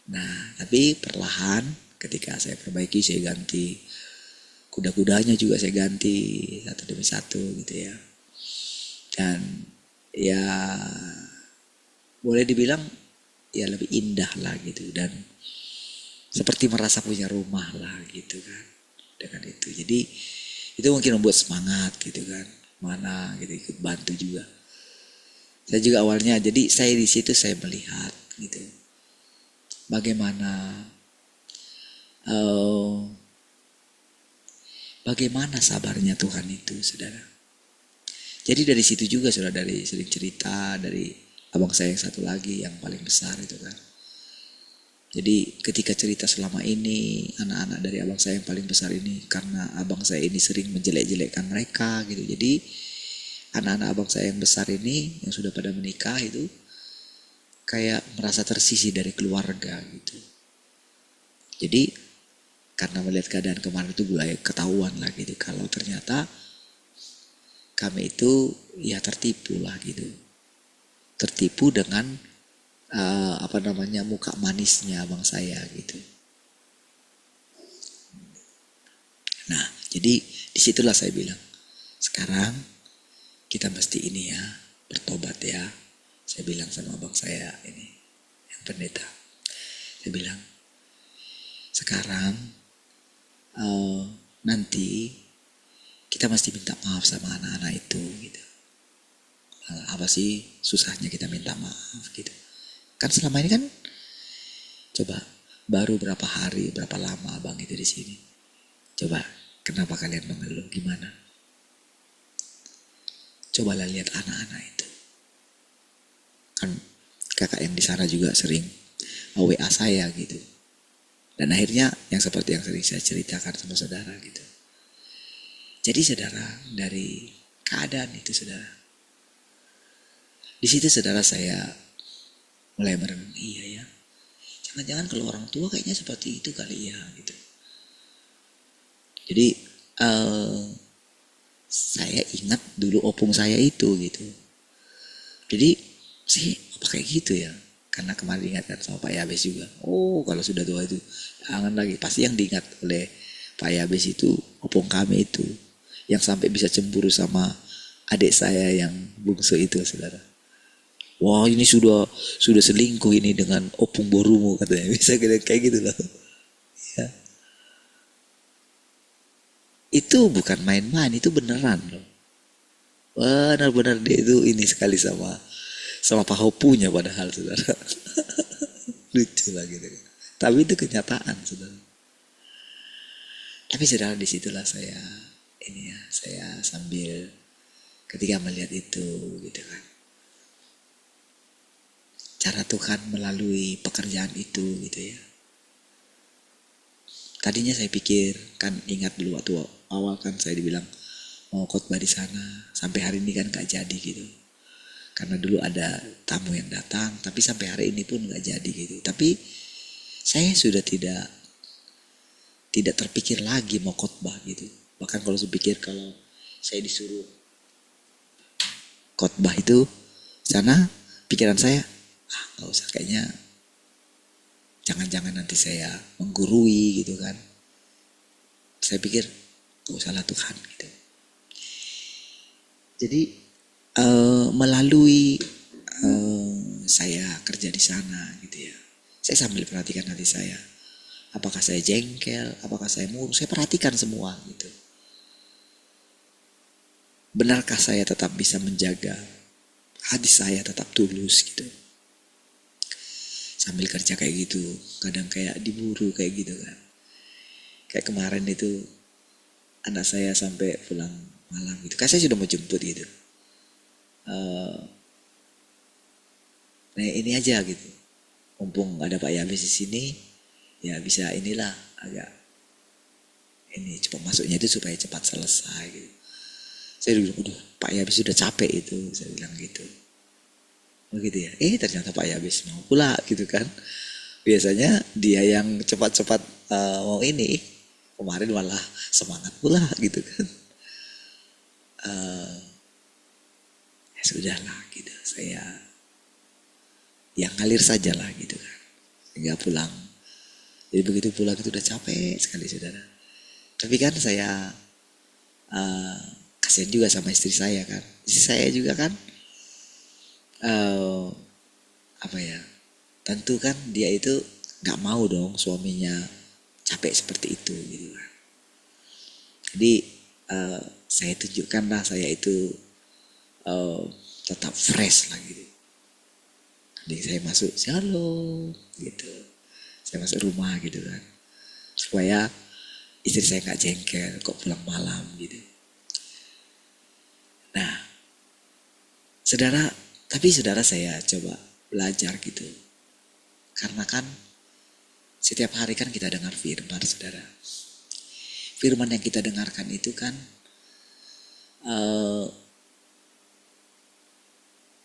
Nah tapi perlahan ketika saya perbaiki, saya ganti kuda-kudanya juga saya ganti satu demi satu gitu ya. Dan ya boleh dibilang ya lebih indah lah gitu, dan seperti merasa punya rumah lah gitu kan dengan itu. Jadi itu mungkin membuat semangat gitu kan, mana gitu ikut bantu juga. Saya juga awalnya, jadi saya di situ saya melihat gitu bagaimana bagaimana sabarnya Tuhan itu saudara. Jadi dari situ juga saudara, dari sering cerita dari abang saya yang satu lagi yang paling besar itu kan. Jadi ketika cerita selama ini anak-anak dari abang saya yang paling besar ini, karena abang saya ini sering menjelek-jelekkan mereka gitu. Jadi anak-anak abang saya yang besar ini yang sudah pada menikah itu kayak merasa tersisih dari keluarga gitu. Jadi karena melihat keadaan kemarin itu mulai ketahuan lah gitu kalau ternyata kami itu ya tertipu lah gitu. Tertipu dengan muka manisnya abang saya gitu. Nah, jadi disitulah saya bilang, sekarang kita mesti ini ya, bertobat ya. Saya bilang sama abang saya ini, yang pendeta. Saya bilang, sekarang nanti kita mesti minta maaf sama anak-anak itu gitu. Apa sih susahnya kita minta maaf gitu. Kan selama ini kan coba baru berapa hari, berapa lama abang itu di sini. Coba kenapa kalian mengeluh, gimana? Cobalah lihat anak-anak itu. Kan kakak yang di sana juga sering WA saya gitu. Dan akhirnya yang seperti yang sering saya ceritakan sama saudara gitu. Jadi saudara, dari keadaan itu saudara, di situ saudara saya mulai merenung, iya ya, jangan-jangan kalau orang tua kayaknya seperti itu kali ya gitu. Jadi saya ingat dulu opung saya itu gitu. Jadi sih apa kayak gitu ya, karena kemarin diingatkan sama Pak Yabes juga. Oh kalau sudah tua itu jangan lagi. Pasti yang diingat oleh Pak Yabes itu opung kami itu, yang sampai bisa cemburu sama adik saya yang bungsu itu saudara. Wah ini sudah selingkuh ini dengan opung borumu katanya. Bisa kayak gitu loh ya. Itu bukan main-main, itu beneran loh. Benar-benar dia itu ini sekali sama Pak Hopunya padahal saudara. Lucu lah gitu. Tapi itu kenyataan saudara. Tapi saudara disitulah saya ini ya, saya sambil ketika melihat itu gitu kan. cara Tuhan melalui pekerjaan itu gitu ya. Tadinya saya pikir, kan ingat dulu waktu awal kan saya dibilang mau khotbah di sana, sampai hari ini kan gak jadi gitu. Karena dulu ada tamu yang datang, tapi sampai hari ini pun gak jadi gitu. Tapi saya sudah tidak terpikir lagi mau khotbah gitu. Bahkan kalau saya pikir kalau saya disuruh khotbah itu sana, pikiran saya, gak usah, kayaknya jangan-jangan nanti saya menggurui gitu kan. Saya pikir gak usahlah Tuhan gitu. Jadi melalui saya kerja di sana gitu ya, saya sambil perhatikan hati saya. Apakah saya jengkel, apakah saya murung, saya perhatikan semua gitu. Benarkah saya tetap bisa menjaga hati saya tetap tulus gitu. Sambil kerja kayak gitu, kadang kayak diburu kayak gitu kan. Kayak kemarin itu anak saya sampai pulang malam gitu. Kan saya sudah mau jemput gitu. Nah ini aja gitu. Mumpung ada Pak Yabes di sini, ya bisa inilah agak ini cepat masuknya itu supaya cepat selesai gitu. Saya bilang, udah Pak Yabes sudah capek itu, saya bilang gitu. Begitu ya. Ternyata Pak Yabes mau pula gitu kan. Biasanya dia yang cepat-cepat mau ini, kemarin malah semangat pula gitu kan. Ya sudahlah gitu, saya yang ngalir saja lah gitu kan. Hingga pulang. Jadi begitu pulang itu udah capek sekali saudara. Tapi kan saya kasihan juga sama istri saya kan. Istri saya juga kan apa ya, tentu kan dia itu gak mau dong suaminya capek seperti itu gitu kan. Jadi saya tunjukkan lah saya itu tetap fresh lah gitu. Jadi saya masuk shalom gitu, saya masuk rumah gitu kan, supaya istri saya gak jengkel kok pulang malam gitu. Nah saudara, tapi saudara saya coba belajar gitu. Karena kan setiap hari kan kita dengar firman saudara. Firman yang kita dengarkan itu kan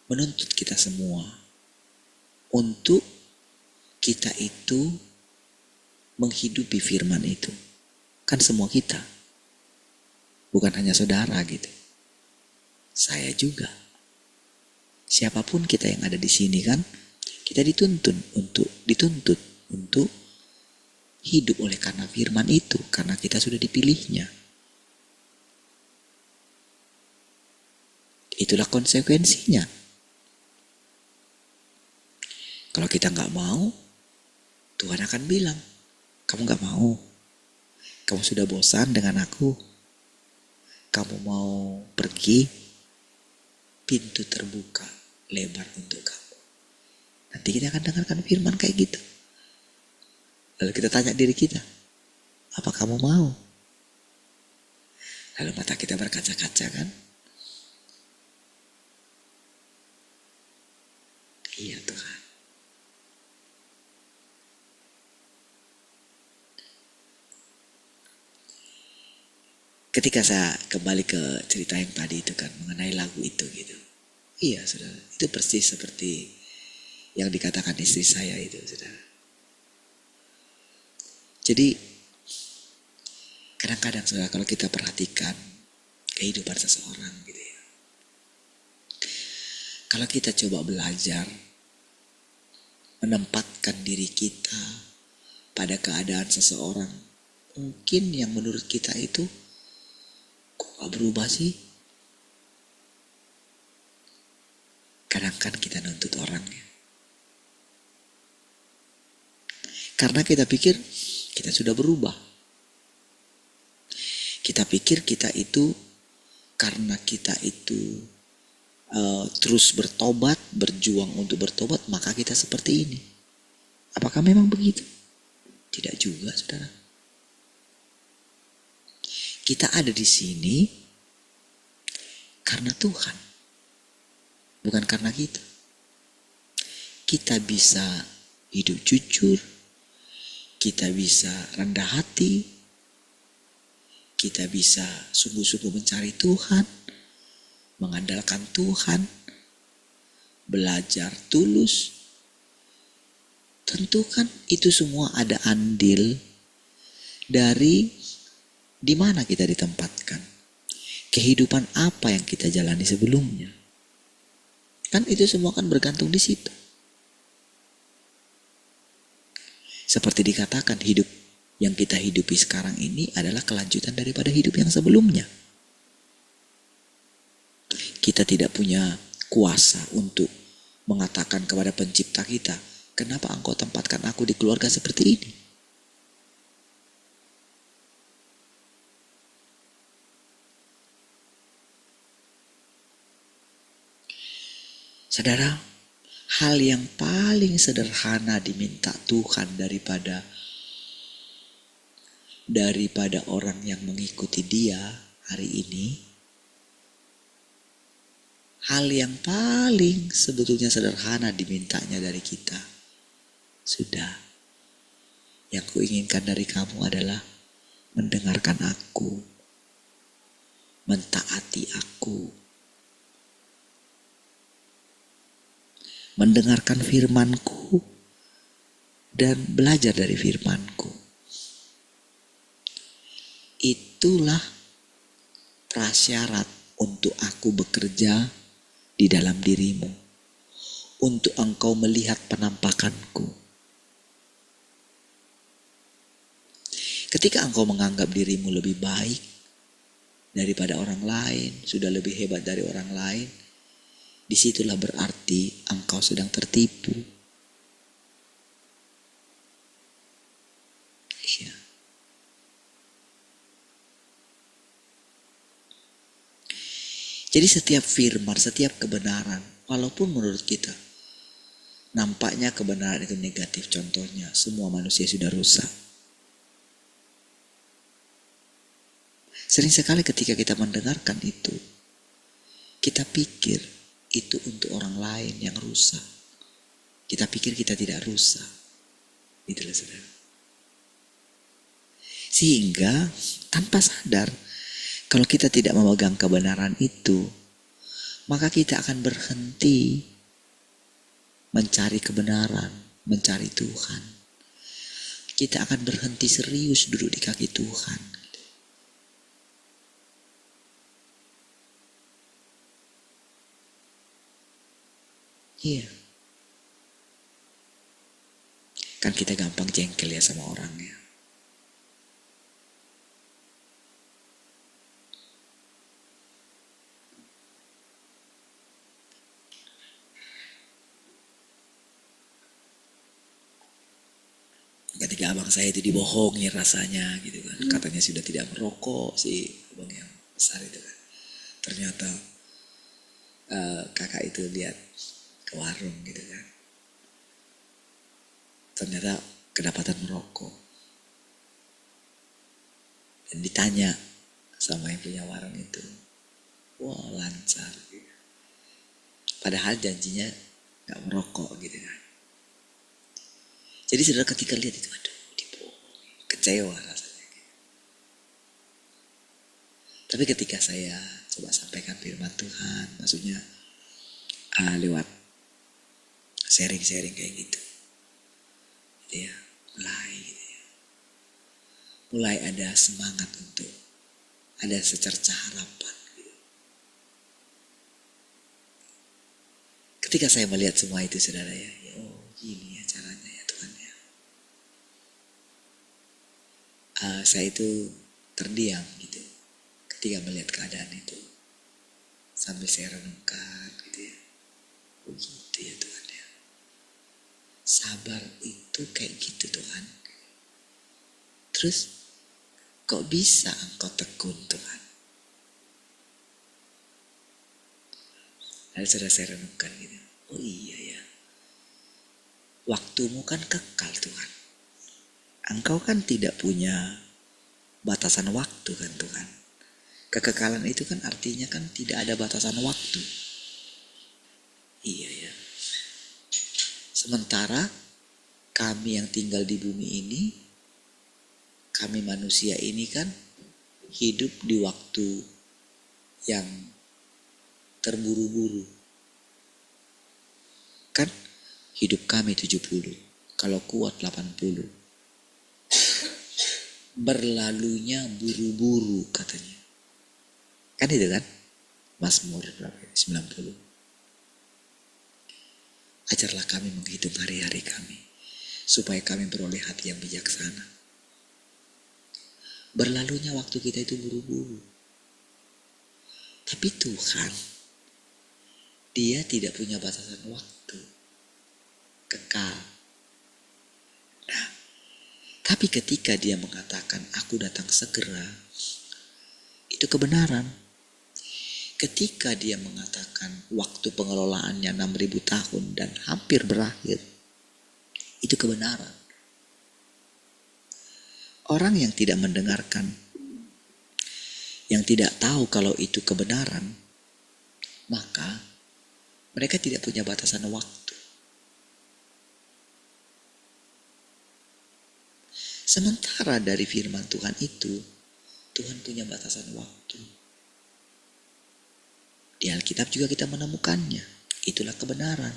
menuntut kita semua untuk kita itu menghidupi firman itu. Kan semua kita. Bukan hanya saudara gitu. Saya juga. Siapapun kita yang ada di sini kan, kita dituntut untuk hidup oleh karena firman itu, karena kita sudah dipilihnya. Itulah konsekuensinya. Kalau kita nggak mau, Tuhan akan bilang, kamu nggak mau, kamu sudah bosan dengan aku, kamu mau pergi, pintu terbuka lebar untuk kamu. Nanti kita akan dengarkan firman kayak gitu. Lalu kita tanya diri kita, apa kamu mau? Lalu mata kita berkaca-kaca kan? Iya Tuhan. Ketika saya kembali ke cerita yang tadi itu kan, mengenai lagu itu gitu. Iya saudara, itu persis seperti yang dikatakan istri saya itu saudara. Jadi kadang-kadang saudara kalau kita perhatikan kehidupan seseorang gitu ya. Kalau kita coba belajar menempatkan diri kita pada keadaan seseorang, mungkin yang menurut kita itu kok gak berubah sih? Kadang kan kita nuntut orangnya. Karena kita pikir kita sudah berubah. Kita pikir kita itu karena kita itu terus bertobat, berjuang untuk bertobat, maka kita seperti ini. Apakah memang begitu? Tidak juga, saudara. Kita ada di sini karena Tuhan. Bukan karena kita. kita bisa hidup jujur, kita bisa rendah hati, kita bisa sungguh-sungguh mencari Tuhan, mengandalkan Tuhan, belajar tulus. Tentu kan itu semua ada andil dari di mana kita ditempatkan. Kehidupan apa yang kita jalani sebelumnya. Kan itu semua kan bergantung di situ. Seperti dikatakan, hidup yang kita hidupi sekarang ini adalah kelanjutan daripada hidup yang sebelumnya. Kita tidak punya kuasa untuk mengatakan kepada pencipta kita, kenapa engkau tempatkan aku di keluarga seperti ini? Saudara, hal yang paling sederhana diminta Tuhan daripada orang yang mengikuti Dia hari ini, hal yang paling sebetulnya sederhana dimintanya dari kita. Sudah, yang kuinginkan dari kamu adalah mendengarkan aku, mentaati aku, mendengarkan firman-Ku dan belajar dari firman-Ku. Itulah prasyarat untuk aku bekerja di dalam dirimu, untuk engkau melihat penampakanku. Ketika engkau menganggap dirimu lebih baik daripada orang lain, sudah lebih hebat dari orang lain, disitulah berarti engkau sedang tertipu. Ya. Jadi setiap firman, setiap kebenaran, walaupun menurut kita nampaknya kebenaran itu negatif, contohnya semua manusia sudah rusak. Sering sekali ketika kita mendengarkan itu, kita pikir itu untuk orang lain yang rusak. Kita pikir kita tidak rusak. Itulah saudara. Sehingga tanpa sadar, kalau kita tidak memegang kebenaran itu, maka kita akan berhenti mencari kebenaran, mencari Tuhan. Kita akan berhenti serius duduk di kaki Tuhan. Iya. Kan kita gampang jengkel ya sama orangnya. Ketika abang saya itu dibohongi rasanya gitu kan. Katanya sudah tidak merokok si abang yang besar itu kan. Ternyata kakak itu lihat ke warung gitu kan. Ternyata kedapatan merokok. Dan ditanya sama yang punya warung itu. Wah lancar gitu. Padahal janjinya gak merokok gitu kan. Jadi saudara ketika lihat itu, aduh dibohongi. Kecewa rasanya. Tapi ketika saya coba sampaikan firman Tuhan, maksudnya lewat sharing-sharing kayak gitu ya, mulai gitu ya, mulai ada semangat untuk ada secercah harapan gitu. Ketika saya melihat semua itu saudara ya, oh gini ya caranya ya Tuhan ya. Saya itu terdiam gitu ketika melihat keadaan itu, sambil saya renungkan gitu ya. Oh gitu ya Tuhan ya. Sabar itu kayak gitu Tuhan. Terus kok bisa engkau tekun Tuhan? Lalu sudah saya renungkan gitu. Oh iya ya. Waktumu kan kekal Tuhan. Engkau kan tidak punya batasan waktu kan Tuhan. Kekekalan itu kan artinya kan tidak ada batasan waktu. Iya ya. Sementara kami yang tinggal di bumi ini, kami manusia ini kan hidup di waktu yang terburu-buru. Kan hidup kami 70, kalau kuat 80. Berlalunya buru-buru katanya. Kan itu kan? Mazmur 90. Ajarlah kami menghitung hari-hari kami, supaya kami beroleh hati yang bijaksana. Berlalunya waktu kita itu buru-buru. Tapi Tuhan, Dia tidak punya batasan waktu. Kekal. Nah, tapi ketika Dia mengatakan, aku datang segera, itu kebenaran. Ketika Dia mengatakan waktu pengelolaannya 6.000 tahun dan hampir berakhir, itu kebenaran. Orang yang tidak mendengarkan, yang tidak tahu kalau itu kebenaran, maka mereka tidak punya batasan waktu. Sementara dari firman Tuhan itu, Tuhan punya batasan waktu. Di Alkitab juga kita menemukannya. Itulah kebenaran.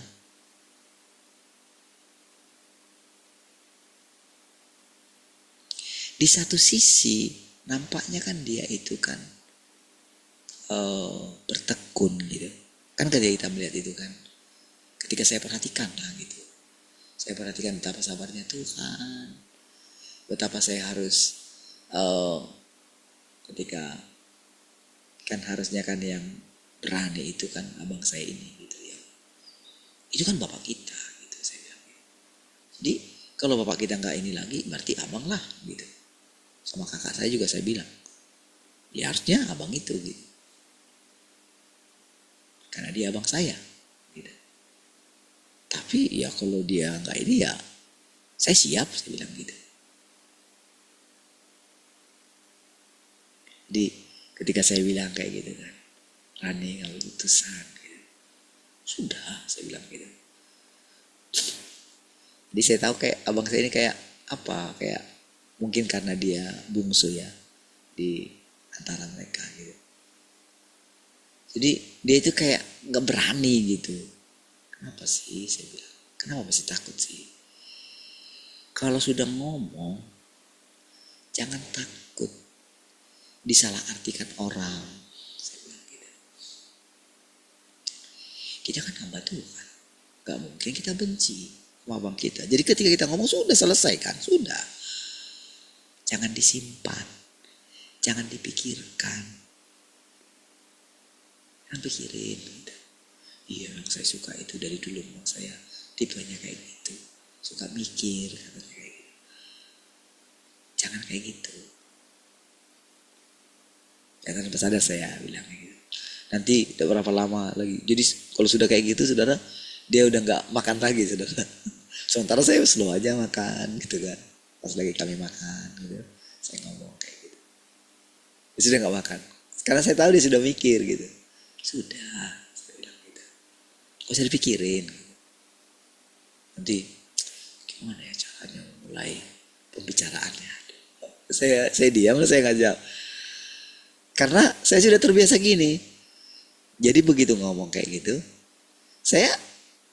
Di satu sisi nampaknya kan Dia itu kan bertekun gitu. Kan ketika kita melihat itu kan, ketika saya perhatikan lah gitu, saya perhatikan betapa sabarnya Tuhan, betapa saya harus ketika kan harusnya kan yang berani itu kan abang saya ini gitu ya. Itu kan bapak kita gitu saya bilang. Jadi kalau bapak kita nggak ini lagi berarti abang lah gitu. Sama kakak saya juga saya bilang, ya harusnya abang itu gitu. Karena dia abang saya gitu. Tapi ya kalau dia nggak ini ya saya siap, saya bilang gitu. Jadi ketika saya bilang kayak gitu kan, Rani ngambil keputusan gitu. Sudah, saya bilang gitu. Jadi saya tahu kayak abang saya ini kayak apa, kayak mungkin karena dia bungsu ya di antara mereka gitu. Jadi dia itu kayak gak berani gitu. Kenapa sih, saya bilang, kenapa masih takut sih? Kalau sudah ngomong, jangan takut disalahartikan orang. Kita kan hamba Tuhan, gak mungkin kita benci sama abang kita. Jadi ketika kita ngomong sudah selesai kan, sudah. Jangan disimpan, jangan dipikirkan, jangan pikirin. Gitu. Iya, memang saya suka itu dari dulu, memang saya tipenya kayak gitu, suka mikir katanya kayak gitu. Jangan kayak gitu. Jangan sampai sadar saya bilang kayak gitu. Nanti udah berapa lama lagi. Jadi kalau sudah kayak gitu saudara, dia udah gak makan lagi saudara. Sementara saya slow aja makan gitu kan. Pas lagi kami makan gitu, saya ngomong kayak gitu. Dia sudah gak makan. Karena saya tahu dia sudah mikir gitu. Sudah, saya bilang gitu. Gak usah dipikirin. Gitu. Nanti gimana ya caranya mulai pembicaraannya. Saya diam, saya nggak jawab. Karena saya sudah terbiasa gini. Jadi begitu ngomong kayak gitu, saya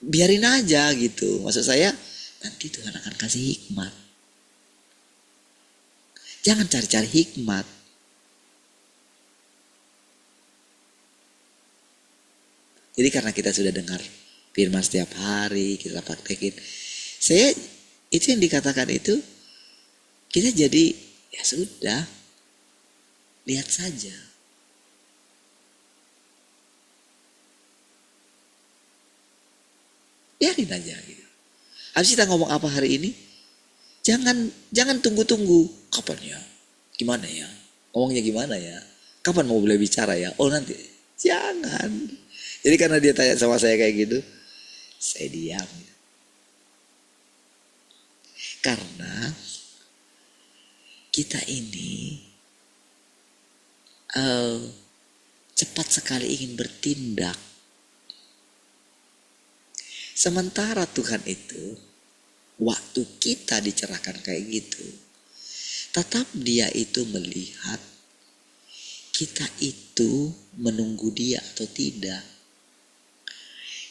biarin aja gitu. Maksud saya, nanti Tuhan akan kasih hikmat. Jangan cari-cari hikmat. Jadi karena kita sudah dengar firman setiap hari, kita praktekin. Saya, itu yang dikatakan itu, kita jadi, ya sudah, lihat saja. Biarin aja gitu. Habis kita ngomong apa hari ini, jangan tunggu-tunggu. Kapan ya? Gimana ya? Ngomongnya gimana ya? Kapan mau boleh bicara ya? Oh nanti. Jangan. Jadi karena dia tanya sama saya kayak gitu, saya diam. Karena kita ini cepat sekali ingin bertindak. Sementara Tuhan itu, waktu kita dicerahkan kayak gitu, tetap dia itu melihat kita itu menunggu dia atau tidak.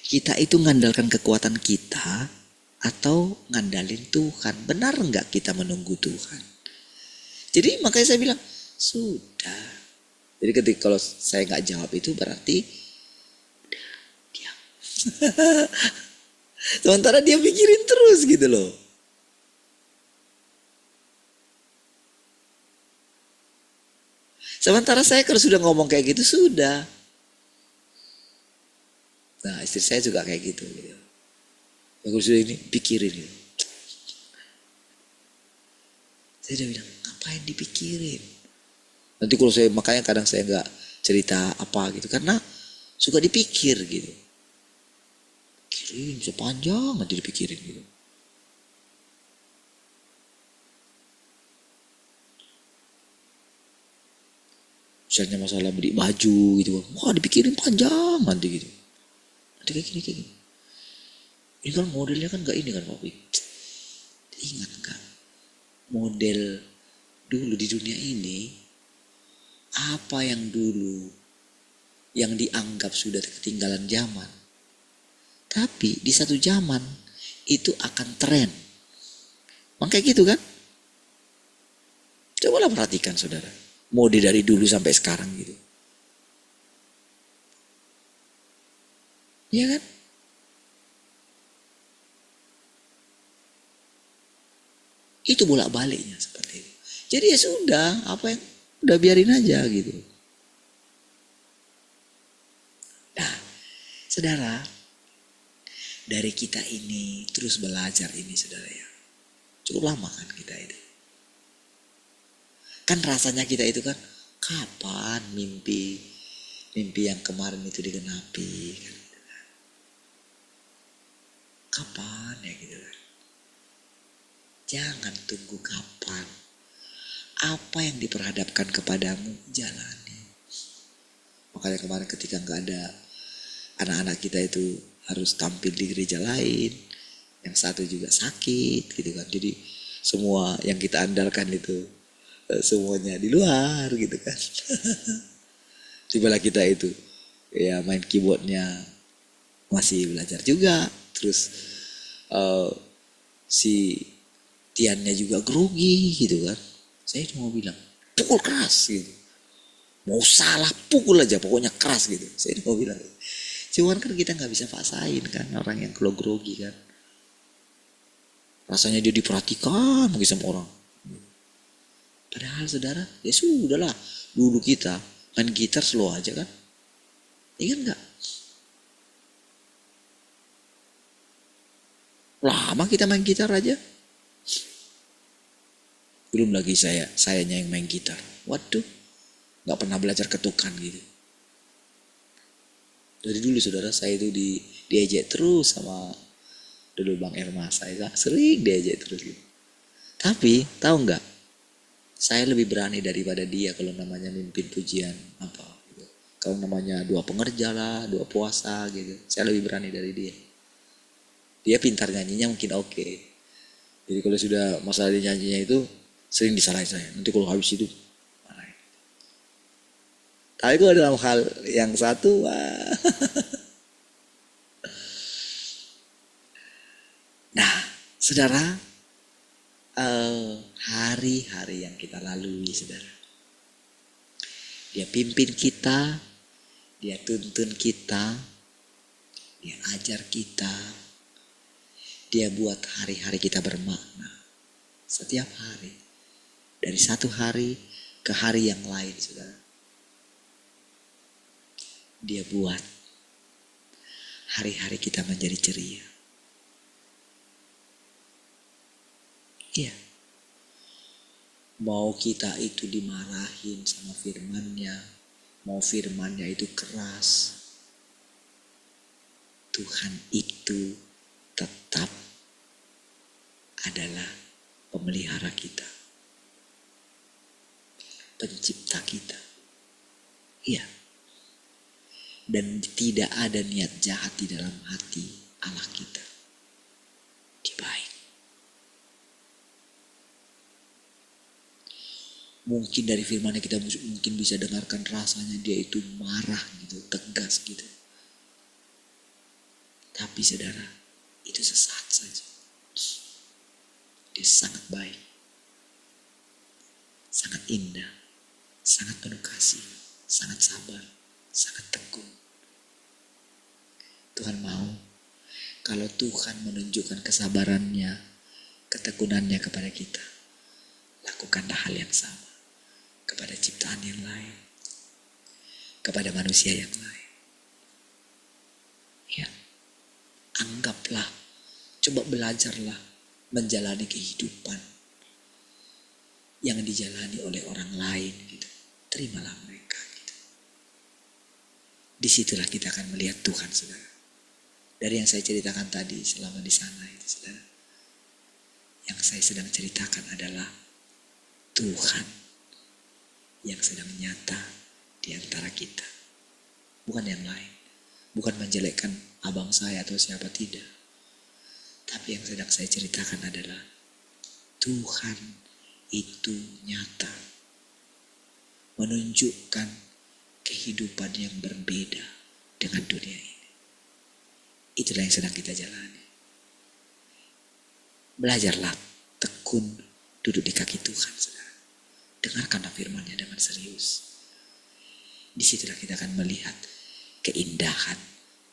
Kita itu ngandalkan kekuatan kita atau ngandalin Tuhan. Benar nggak kita menunggu Tuhan? Jadi makanya saya bilang, sudah. Jadi ketika kalau saya nggak jawab itu berarti udah diam. Sementara dia pikirin terus gitu loh. Sementara saya kalau sudah ngomong kayak gitu sudah. Nah istri saya juga kayak gitu. Aku sudah ini pikirin gitu. Saya udah bilang ngapain dipikirin. Nanti kalau saya makanya kadang saya nggak cerita apa gitu karena suka dipikir gitu. Pikirin bisa panjang nanti dipikirin gitu. Misalnya masalah beli baju gitu, wah dipikirin panjang nanti gitu. Nanti kayak gini. Ini kan modelnya kan gak ini kan papi. Ingat kan, model dulu di dunia ini, apa yang dulu yang dianggap sudah ketinggalan zaman. Tapi di satu zaman itu akan tren. Makanya gitu kan. Cobalah perhatikan saudara. Mode dari dulu sampai sekarang gitu. Iya kan? Itu bolak-baliknya seperti itu. Jadi ya sudah, apa yang udah biarin aja gitu. Nah, saudara, dari kita ini terus belajar ini saudara ya. Cukup lama kan kita itu. Kan rasanya kita itu kan kapan mimpi yang kemarin itu digenapi kan. Kapan ya gitu kan. Jangan tunggu kapan. Apa yang diperhadapkan kepadamu jalani. Makanya kemarin ketika gak ada anak-anak kita itu harus tampil di gereja lain. Yang satu juga sakit gitu kan. Jadi semua yang kita andalkan itu semuanya di luar gitu kan. Tibalah kita itu ya main keyboardnya masih belajar juga. Terus si Tiannya juga grogi gitu kan. Saya cuma bilang pukul keras gitu. Mau salah pukul aja pokoknya keras gitu. Saya cuma bilang. Cuman kan kita gak bisa paksain kan orang yang kalau grogi kan. Rasanya dia diperhatikan mungkin sama orang. Padahal saudara, ya sudahlah. Dulu kita main gitar slow aja kan. Ingat gak? Lama kita main gitar aja. Belum lagi sayanya yang main gitar. Waduh, gak pernah belajar ketukan gitu. Dari dulu saudara, saya itu diejek terus sama dulu Bang Erma. Saya sering diejek terus gitu. Tapi tahu gak? Saya lebih berani daripada dia kalau namanya mimpin pujian apa gitu. Kalau namanya doa pengerja lah, doa puasa gitu. Saya lebih berani dari dia. Dia pintar nyanyinya mungkin oke. Jadi kalau sudah masalah di nyanyinya itu sering disalahin saya. Nanti kalau habis itu marahin. Tapi kalau dalam hal yang satu wah. Nah, saudara, hari-hari yang kita lalui saudara. Dia pimpin kita, dia tuntun kita, dia ajar kita, dia buat hari-hari kita bermakna. Setiap hari, dari satu hari ke hari yang lain saudara. Dia buat hari-hari kita menjadi ceria. Iya. Mau kita itu dimarahin sama firmannya, mau firmannya itu keras, Tuhan itu tetap adalah pemelihara kita, pencipta kita. Iya. Dan tidak ada niat jahat di dalam hati Allah kita. Dia baik. Mungkin dari firman-Nya kita mungkin bisa dengarkan rasanya dia itu marah gitu, tegas gitu. Tapi saudara, itu sesaat saja. Dia sangat baik, sangat indah, sangat penuh kasih, sangat sabar, sangat tekun. Tuhan mau kalau Tuhan menunjukkan kesabarannya, ketekunannya kepada kita, lakukanlah hal yang sama kepada ciptaan yang lain, kepada manusia yang lain. Ya, anggaplah, coba belajarlah menjalani kehidupan yang dijalani oleh orang lain gitu. Terimalah mereka gitu. Disitulah kita akan melihat Tuhan, saudara. Dari yang saya ceritakan tadi selama di sana itu, saudara, yang saya sedang ceritakan adalah Tuhan yang sedang nyata di antara kita. Bukan yang lain. Bukan menjelekkan abang saya atau siapa, tidak. Tapi yang sedang saya ceritakan adalah Tuhan itu nyata. Menunjukkan kehidupan yang berbeda dengan dunia ini. Itulah yang sedang kita jalani. Belajarlah tekun duduk di kaki Tuhan, saudara. Dengarkanlah firman-Nya dengan serius. Disitulah kita akan melihat keindahan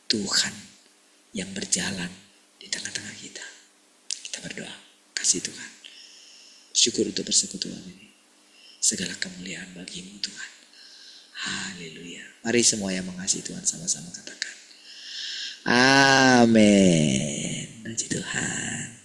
Tuhan yang berjalan di tengah-tengah kita. Kita berdoa, kasih Tuhan. Syukur untuk persekutuan ini. Segala kemuliaan bagi-Mu Tuhan. Haleluya. Mari semua yang mengasihi Tuhan sama-sama katakan. Amin. Puji Tuhan.